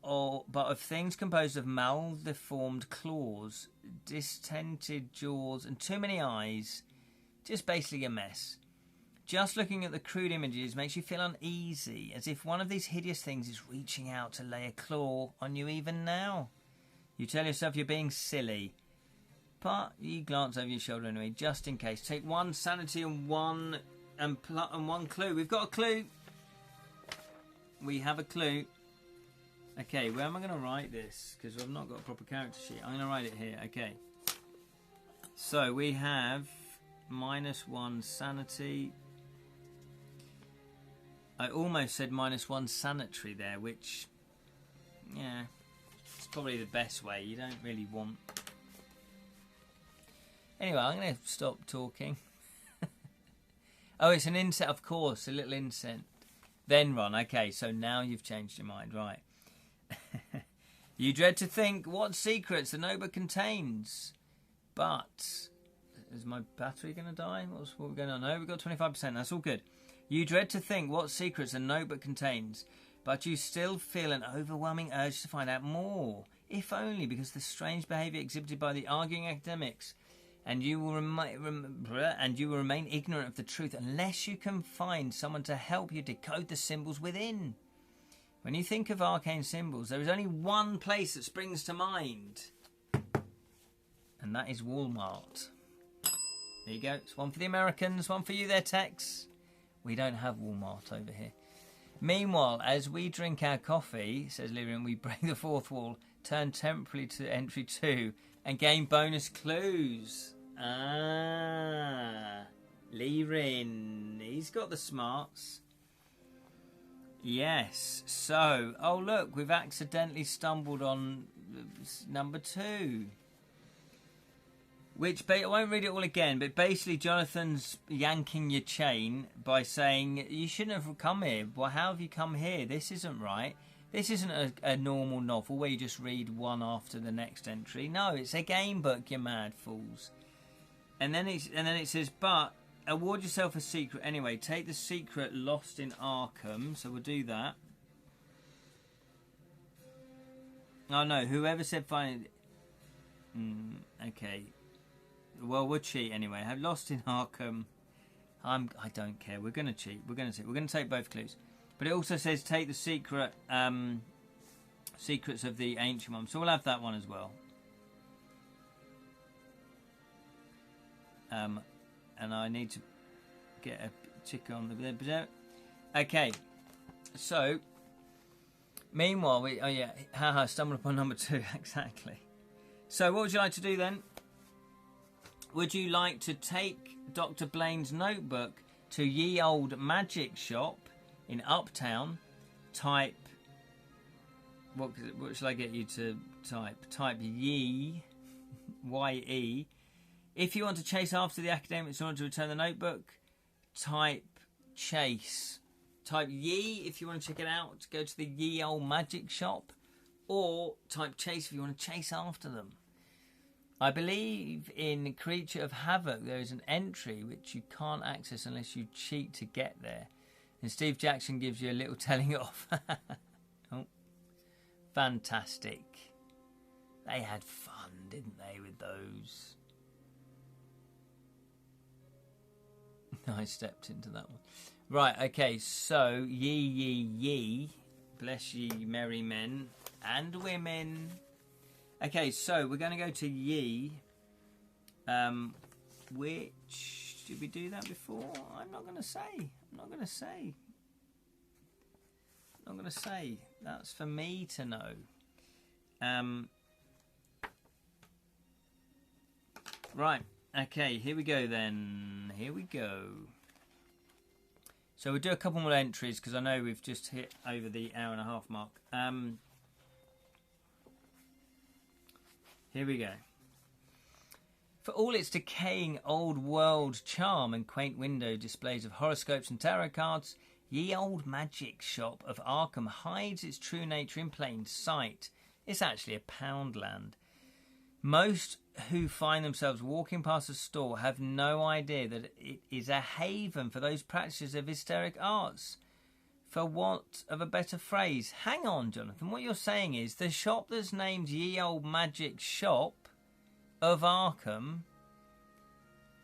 but of things composed of maldeformed claws, distended jaws, and too many eyes. Just basically a mess. Just looking at the crude images makes you feel uneasy, as if one of these hideous things is reaching out to lay a claw on you even now. You tell yourself you're being silly, but you glance over your shoulder anyway, just in case. Take 1 sanity and one clue. We've got a clue. We have a clue. Okay, where am I going to write this? Because I've not got a proper character sheet. I'm going to write it here. Okay. So we have -1 sanity. I almost said -1 sanitary there, which, yeah, it's probably the best way. You don't really want... Anyway, I'm going to stop talking. Oh, it's an inset, of course, a little inset. Then, Ron, okay, so now you've changed your mind, right. You dread to think what secrets the notebook contains. But, is my battery going to die? What's going on? No, we've got 25%, that's all good. You dread to think what secrets the notebook contains, but you still feel an overwhelming urge to find out more, if only because the strange behaviour exhibited by the arguing academics, and you will remain ignorant of the truth unless you can find someone to help you decode the symbols within. When you think of arcane symbols, there is only one place that springs to mind, and that is Walmart. There you go. It's one for the Americans, one for you there, Tex. We don't have Walmart over here. Meanwhile, as we drink our coffee, says Lyrian, we break the fourth wall, turn temporarily to entry 2, and gain bonus clues. Ah, Lyrian. He's got the smarts. Yes. So, oh look, we've accidentally stumbled on number 2. Which, I won't read it all again, but basically Jonathan's yanking your chain by saying, you shouldn't have come here. Well, how have you come here? This isn't right. This isn't a normal novel where you just read one after the next entry. No, it's a game book, you mad fools. And then it says, but award yourself a secret. Anyway, take the secret lost in Arkham. So we'll do that. Oh no, whoever said find... okay. Well, we'll cheat anyway. Have lost in Arkham. I don't care. We're going to cheat. We're going to take both clues. But it also says take the secret secrets of the ancient one. So we'll have that one as well. And I need to get a chick on the... Okay. So, meanwhile, stumbled upon number 2. Exactly. So what would you like to do then? Would you like to take Dr. Blaine's notebook to Ye Old Magic Shop in Uptown? Type... What shall I get you to type? Type Ye, Y-E. If you want to chase after the academics in order to return the notebook, type chase. Type Ye if you want to check it out, go to the Ye Old Magic Shop. Or type chase if you want to chase after them. I believe in Creature of Havoc there is an entry which you can't access unless you cheat to get there. And Steve Jackson gives you a little telling off. Oh, fantastic. They had fun, didn't they, with those? I stepped into that one. Right, okay, so ye, bless ye merry men and women. Okay, so we're going to go to Ye, which, did we do that before? I'm not going to say. That's for me to know. Right, okay, here we go then. Here we go. So we'll do a couple more entries because I know we've just hit over the hour-and-a-half mark. Here we go. For all its decaying old-world charm and quaint window displays of horoscopes and tarot cards, ye old magic shop of Arkham hides its true nature in plain sight. It's actually a poundland. Most who find themselves walking past the store have no idea that it is a haven for those practices of hysteric arts. For want of a better phrase, hang on, Jonathan, what you're saying is the shop that's named Ye Old Magic Shop of Arkham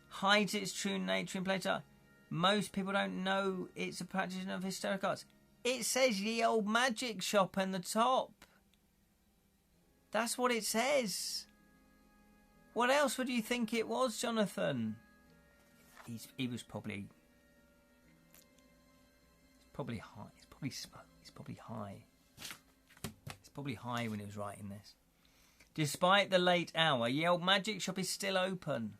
hides its true nature in plain sight. Most people don't know it's a practice of hysteric arts. It says Ye Old Magic Shop on the top. That's what it says. What else would you think it was, Jonathan? He was probably high. He's probably high. He's probably high when he was writing this. Despite the late hour, Ye Old Magic Shop is still open.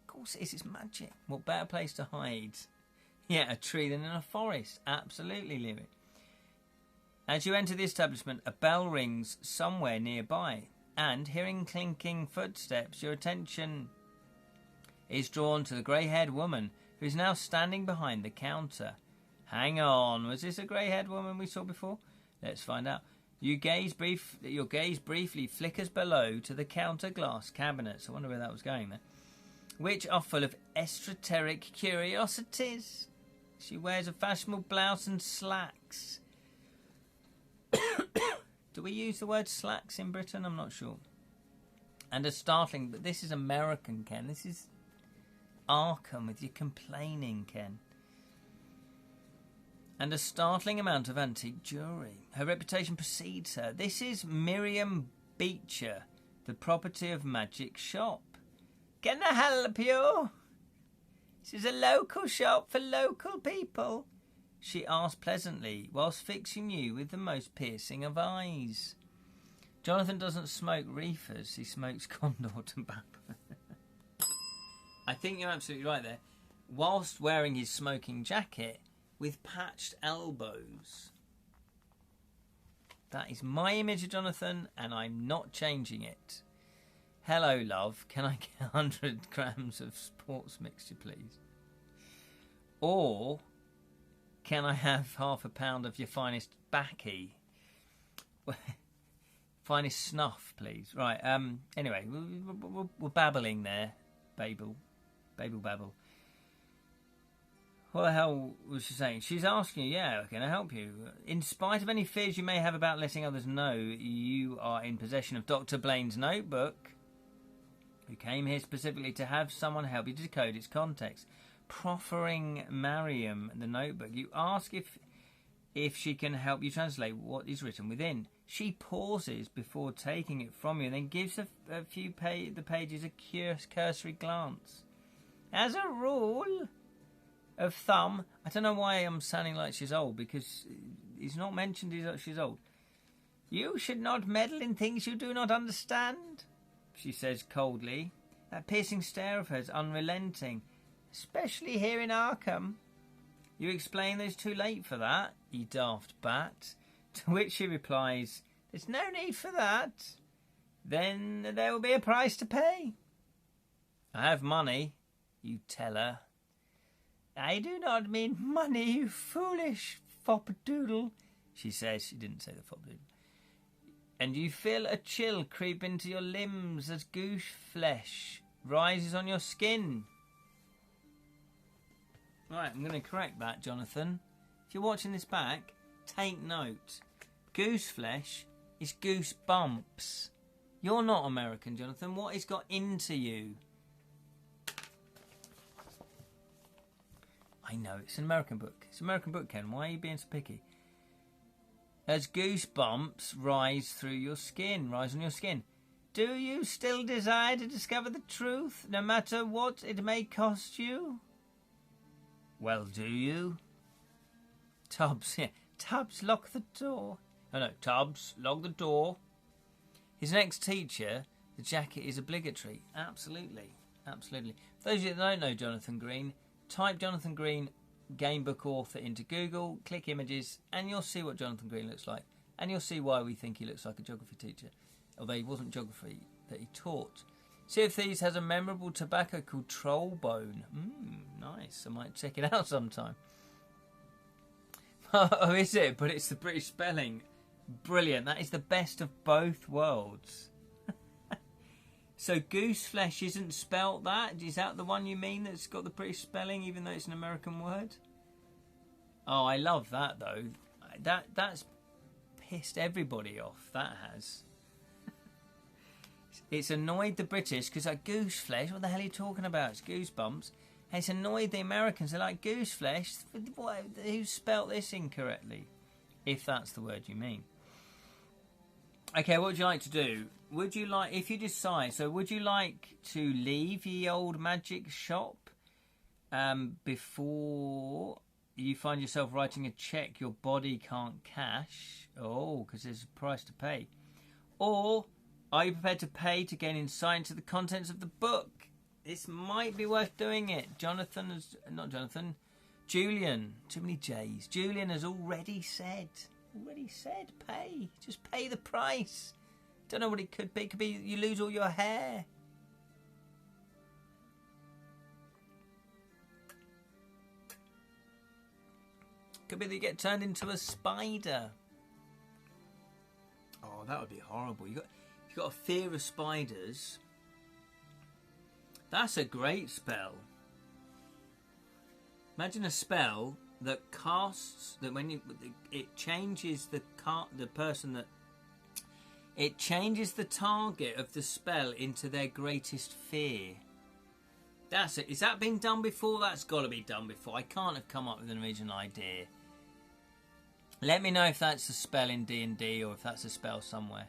Of course it is. It's magic. What better place to hide? Yeah, a tree than in a forest. Absolutely, Lyric. As you enter the establishment, a bell rings somewhere nearby. And, hearing clinking footsteps, your attention is drawn to the grey-haired woman who is now standing behind the counter. Hang on, was this a grey-haired woman we saw before? Let's find out. Your gaze briefly flickers below to the counter glass cabinets. I wonder where that was going there. Which are full of esoteric curiosities. She wears a fashionable blouse and slacks. Do we use the word slacks in Britain? I'm not sure. And a startling, but this is American, Ken. This is Arkham with your complaining, Ken. And a startling amount of antique jewellery. Her reputation precedes her. This is Miriam Beecher, the property of Magic Shop. Can I help you? This is a local shop for local people, she asked pleasantly, whilst fixing you with the most piercing of eyes. Jonathan doesn't smoke reefers, he smokes condor tobacco. I think you're absolutely right there. Whilst wearing his smoking jacket with patched elbows. That is my image of Jonathan, and I'm not changing it. Hello, love. Can I get 100 grams of sports mixture, please? Or can I have half a pound of your finest baccy? Finest snuff, please. Right, anyway, we're babbling there. Babel. What the hell was she saying? She's asking you, yeah, can I help you? In spite of any fears you may have about letting others know you are in possession of Dr. Blaine's notebook, who came here specifically to have someone help you decode its context. Proffering Mariam the notebook, you ask if she can help you translate what is written within. She pauses before taking it from you and then gives the pages a cursory glance. As a rule of thumb, I don't know why I'm sounding like she's old, because it's not mentioned she's old. You should not meddle in things you do not understand, she says coldly. That piercing stare of hers unrelenting, especially here in Arkham. You explain that it's too late for that, you daft bat. To which she replies, there's no need for that. Then there will be a price to pay. I have money, you tell her. I do not mean money, you foolish foppadoodle, she says. She didn't say the foppadoodle. And you feel a chill creep into your limbs as goose flesh rises on your skin. Right, I'm going to correct that, Jonathan. If you're watching this back, take note. Goose flesh is goose bumps. You're not American, Jonathan. What has got into you? I know, it's an American book. It's an American book, Ken. Why are you being so picky? As goose bumps rise on your skin. Do you still desire to discover the truth, no matter what it may cost you? Well, do you? Tubbs, lock the door. Oh no, Tubbs, lock the door. His next teacher, the jacket is obligatory. Absolutely. For those of you that don't know Jonathan Green, type Jonathan Green gamebook author into Google, click images, and you'll see what Jonathan Green looks like. And you'll see why we think he looks like a geography teacher. Although he wasn't geography that he taught. Sea of Thieves has a memorable tobacco called Trollbone. Nice. I might check it out sometime. Oh, is it? But it's the British spelling. Brilliant. That is the best of both worlds. So goose flesh isn't spelt that? Is that the one you mean that's got the British spelling even though it's an American word? Oh, I love that though. That's pissed everybody off. That has. It's annoyed the British because like goose flesh, what the hell are you talking about? It's goosebumps. And it's annoyed the Americans. They're like, goose flesh? Who spelt this incorrectly? If that's the word you mean. Okay, what would you like to do? Would you like, if you decide, so would you like to leave ye old magic shop before you find yourself writing a cheque your body can't cash? Oh, because there's a price to pay. Or are you prepared to pay to gain insight into the contents of the book? This might be worth doing it. Julian, too many J's. Julian has already said pay. Just pay the price. Don't know what it could be. It could be you lose all your hair. Could be that you get turned into a spider. Oh, that would be horrible. You've got a fear of spiders. That's a great spell. Imagine a spell that casts that when it changes the person that it changes the target of the spell into their greatest fear. That's it. Is that been done before? That's got to be done before. I can't have come up with an original idea. Let me know if that's a spell in D&D or if that's a spell somewhere.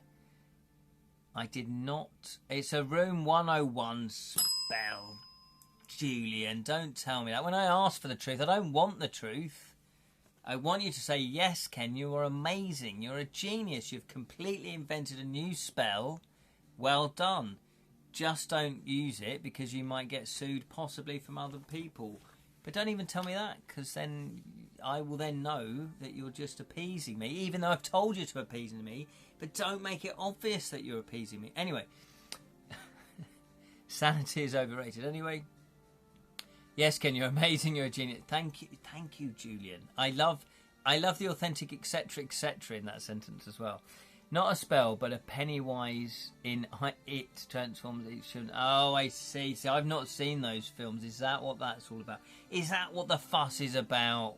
I did not. It's a Room 101 spell. Julian, don't tell me that. When I ask for the truth, I don't want the truth. I want you to say, yes, Ken, you are amazing. You're a genius. You've completely invented a new spell. Well done. Just don't use it because you might get sued possibly from other people. But don't even tell me that because then I will then know that you're just appeasing me, even though I've told you to appease me. But don't make it obvious that you're appeasing me. Anyway, sanity is overrated. Anyway, yes, Ken, you're amazing. You're a genius. Thank you, Julian. I love the authentic etc. in that sentence as well. Not a spell, but a Pennywise in It transforms each. Oh, I see. See, I've not seen those films. Is that what that's all about? Is that what the fuss is about?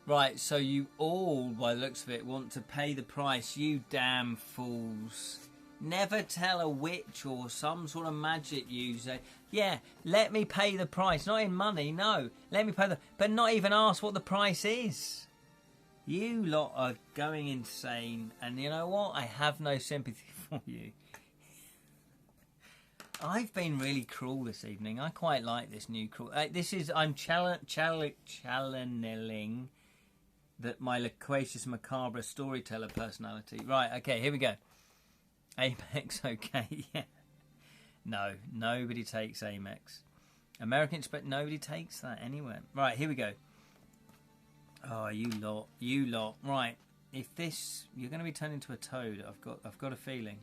Right, so you all, by the looks of it, want to pay the price. You damn fools. Never tell a witch or some sort of magic user, yeah, let me pay the price. Not in money, no. Let me pay but not even ask what the price is. You lot are going insane. And you know what? I have no sympathy for you. I've been really cruel this evening. I quite like this new cruel. I'm channeling that my loquacious macabre storyteller personality. Right, okay, here we go. Amex, okay, yeah. No, nobody takes Amex. American Express, nobody takes that anywhere. Right, here we go. Oh, you lot. Right, if this, you're going to be turned into a toad. I've got a feeling.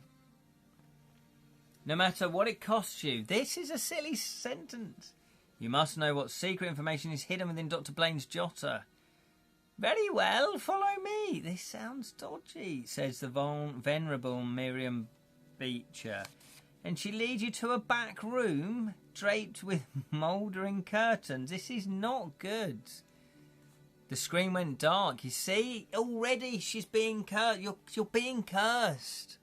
No matter what it costs you, this is a silly sentence. You must know what secret information is hidden within Dr. Blaine's jotter. Very well, follow me. This sounds dodgy, says the venerable Miriam Beecher. And she leads you to a back room draped with mouldering curtains. This is not good. The screen went dark. You see, already she's being cursed. You're being cursed.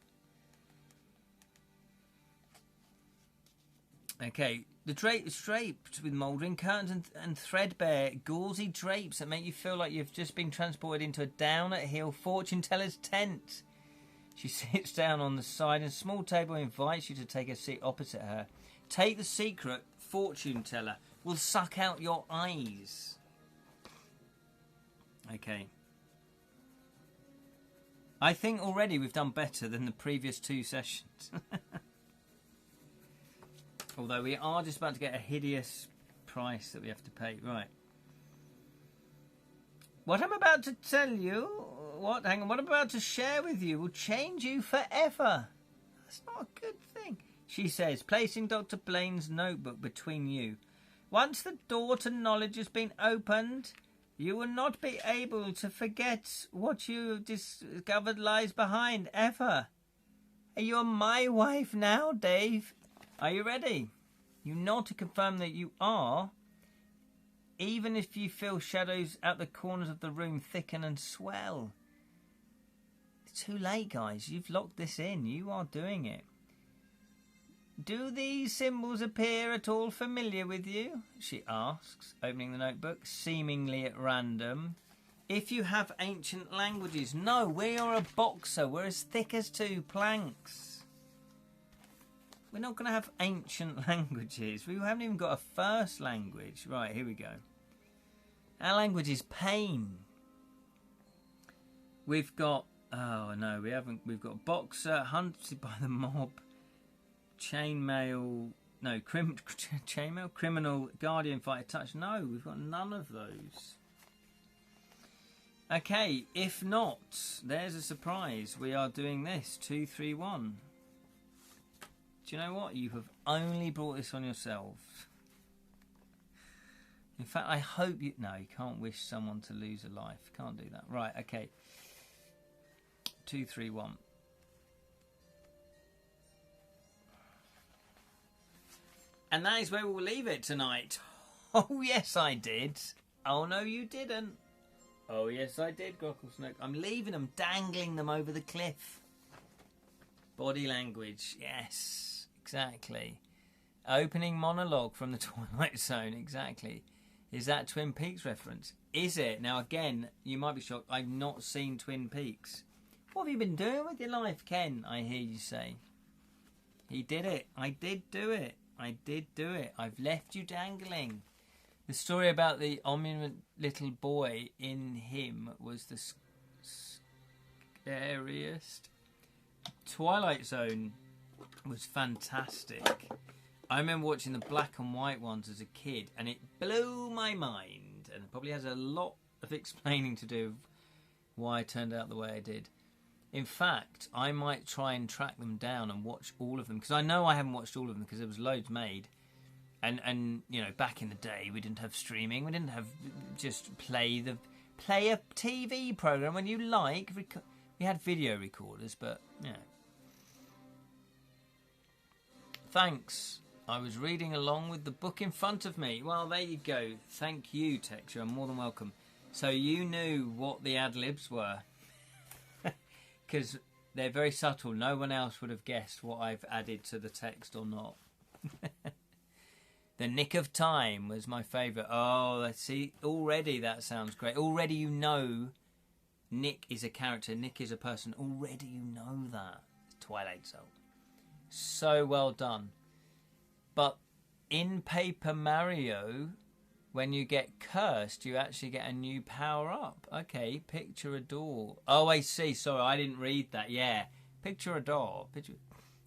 Okay, the drape is draped with mouldering curtains and threadbare, gauzy drapes that make you feel like you've just been transported into a down-at-heel fortune teller's tent. She sits down on the side and a small table invites you to take a seat opposite her. Take the secret, fortune teller will suck out your eyes. Okay. I think already we've done better than the previous 2 sessions. Although we are just about to get a hideous price that we have to pay. Right. What I'm about to tell you, what I'm about to share with you will change you forever. That's not a good thing, she says, placing Dr. Blaine's notebook between you. Once the door to knowledge has been opened, you will not be able to forget what you discovered lies behind, ever. You're my wife now, Dave. Are you ready? You nod to confirm that you are, even if you feel shadows at the corners of the room thicken and swell. It's too late, guys. You've locked this in. You are doing it. Do these symbols appear at all familiar with you? She asks, opening the notebook, seemingly at random. If you have ancient languages. No, we are a boxer. We're as thick as two planks. We're not going to have ancient languages. We haven't even got a first language. Right, here we go. Our language is pain. We've got... Oh, no, we haven't. We've got boxer, hunted by the mob, chainmail... No, chainmail, criminal, guardian, fighter, touch. No, we've got none of those. Okay, if not, there's a surprise. We are doing this. 2, 3, 1. Do you know what? You have only brought this on yourself. In fact, I hope you... No, you can't wish someone to lose a life. Can't do that. Right, okay. 2, 3, 1. And that is where we'll leave it tonight. Oh, yes, I did. Oh, no, you didn't. Oh, yes, I did, Grocklesnook. I'm leaving them, dangling them over the cliff. Body language, yes, exactly. Opening monologue from the Twilight Zone, exactly. Is that Twin Peaks reference? Is it? Now, again, you might be shocked. I've not seen Twin Peaks. What have you been doing with your life, Ken? I hear you say. He did it. I did do it. I did do it. I've left you dangling. The story about the ominous little boy in him was the scariest. Twilight Zone was fantastic. I remember watching the black and white ones as a kid, and it blew my mind. And it probably has a lot of explaining to do why I turned out the way I did. In fact, I might try and track them down and watch all of them, because I know I haven't watched all of them because there was loads made. And you know, back in the day, we didn't have streaming. We didn't have just play a TV program when you like. We had video recorders, but yeah. Thanks. I was reading along with the book in front of me. Well, there you go. Thank you, Tex. You're more than welcome. So you knew what the ad-libs were. Because they're very subtle. No one else would have guessed what I've added to the text or not. The Nick of Time was my favourite. Oh, let's see. Already that sounds great. Already you know Nick is a character. Nick is a person. Already you know that. Twilight Zone. So well done. But in Paper Mario, when you get cursed, you actually get a new power-up. Okay, picture a door. Oh, I see. Sorry, I didn't read that. Yeah, picture a door.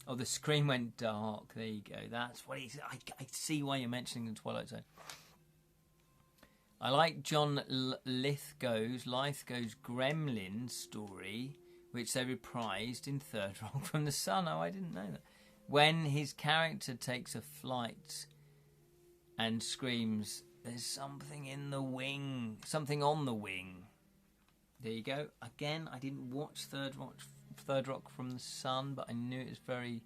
Oh, the screen went dark. There you go. That's what he's... I see why you're mentioning the Twilight Zone. I like John Lithgow's Gremlin story, which they reprised in Third Rock from the Sun. Oh, I didn't know that. When his character takes a flight and screams, "There's something in the wing, something on the wing." There you go. Again, I didn't watch Third Rock from the Sun, but I knew it was very...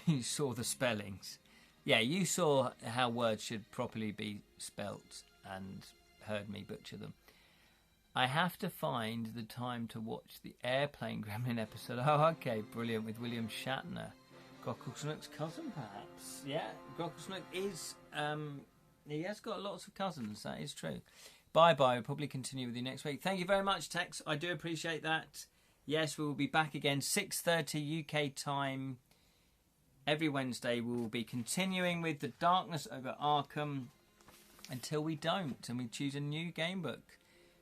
You saw the spellings. Yeah, you saw how words should properly be spelt and heard me butcher them. I have to find the time to watch the Airplane Gremlin episode. Oh, okay, brilliant, with William Shatner. Grocklesnook's cousin, perhaps. Yeah, Grocklesnook is... he has got lots of cousins, that is true. Bye-bye, we'll probably continue with you next week. Thank you very much, Tex. I do appreciate that. Yes, we will be back again, 6:30 UK time. Every Wednesday we will be continuing with the Darkness Over Arkham until we don't, and we choose a new game book.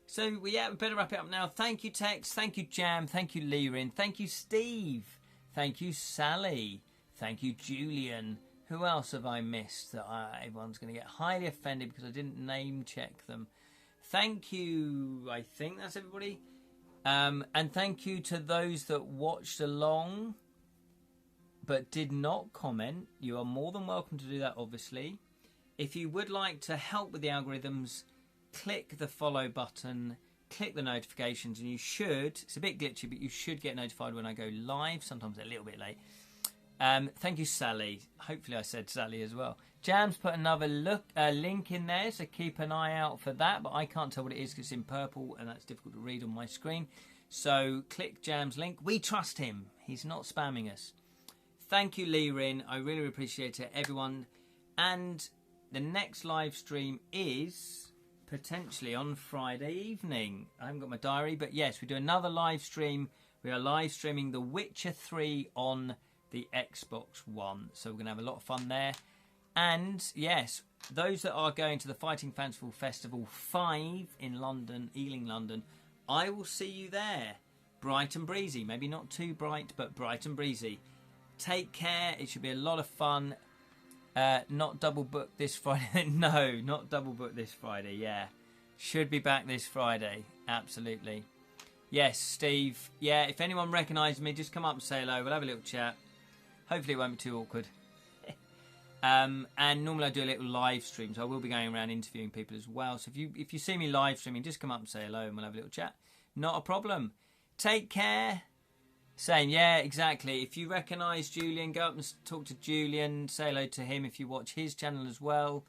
So, yeah, we better wrap it up now. Thank you, Tex. Thank you, Jam. Thank you, Lirin. Thank you, Steve. Thank you, Sally. Thank you, Julian. Who else have I missed that everyone's going to get highly offended because I didn't name check them? Thank you. I think that's everybody. And thank you to those that watched along but did not comment. You are more than welcome to do that, obviously. If you would like to help with the algorithms, click the follow button, click the notifications, and you should, it's a bit glitchy, but you should get notified when I go live, sometimes a little bit late. Thank you, Sally. Hopefully I said Sally as well. Jam's put another link in there, so keep an eye out for that, but I can't tell what it is because it's in purple and that's difficult to read on my screen. So click Jam's link. We trust him. He's not spamming us. Thank you, Lee Rin. I really appreciate it, everyone. And the next live stream is potentially on Friday evening. I haven't got my diary, but yes, we do another live stream. We are live streaming The Witcher 3 on the Xbox One. So we're going to have a lot of fun there. And yes, those that are going to the Fighting Fanciful Festival 5 in London, Ealing, London, I will see you there. Bright and breezy. Maybe not too bright, but bright and breezy. Take care. It should be a lot of fun. Not double booked this Friday. No, not double booked this Friday. Yeah. Should be back this Friday. Absolutely. Yes, Steve. Yeah, if anyone recognises me, just come up and say hello. We'll have a little chat. Hopefully it won't be too awkward. And normally I do a little live stream, so I will be going around interviewing people as well. So if you see me live streaming, just come up and say hello and we'll have a little chat. Not a problem. Take care. Same, yeah, exactly. If you recognise Julian, go up and talk to Julian. Say hello to him if you watch his channel as well.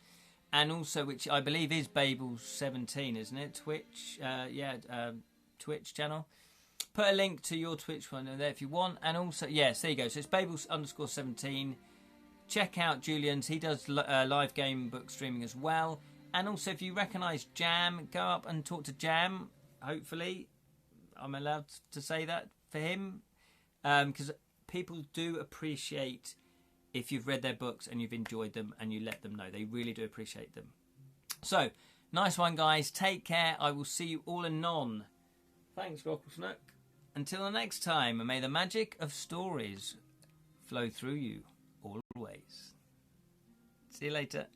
And also, which I believe is Babel17, isn't it? Twitch, Twitch channel. Put a link to your Twitch one there if you want. And also, yes, there you go. So it's Babel_17. Check out Julian's. He does live game book streaming as well. And also, if you recognise Jam, go up and talk to Jam. Hopefully, I'm allowed to say that for him. Because people do appreciate if you've read their books and you've enjoyed them and you let them know. They really do appreciate them. So, nice one, guys. Take care. I will see you all anon. Thanks, Rocklesnook. Until the next time, and may the magic of stories flow through you always. See you later.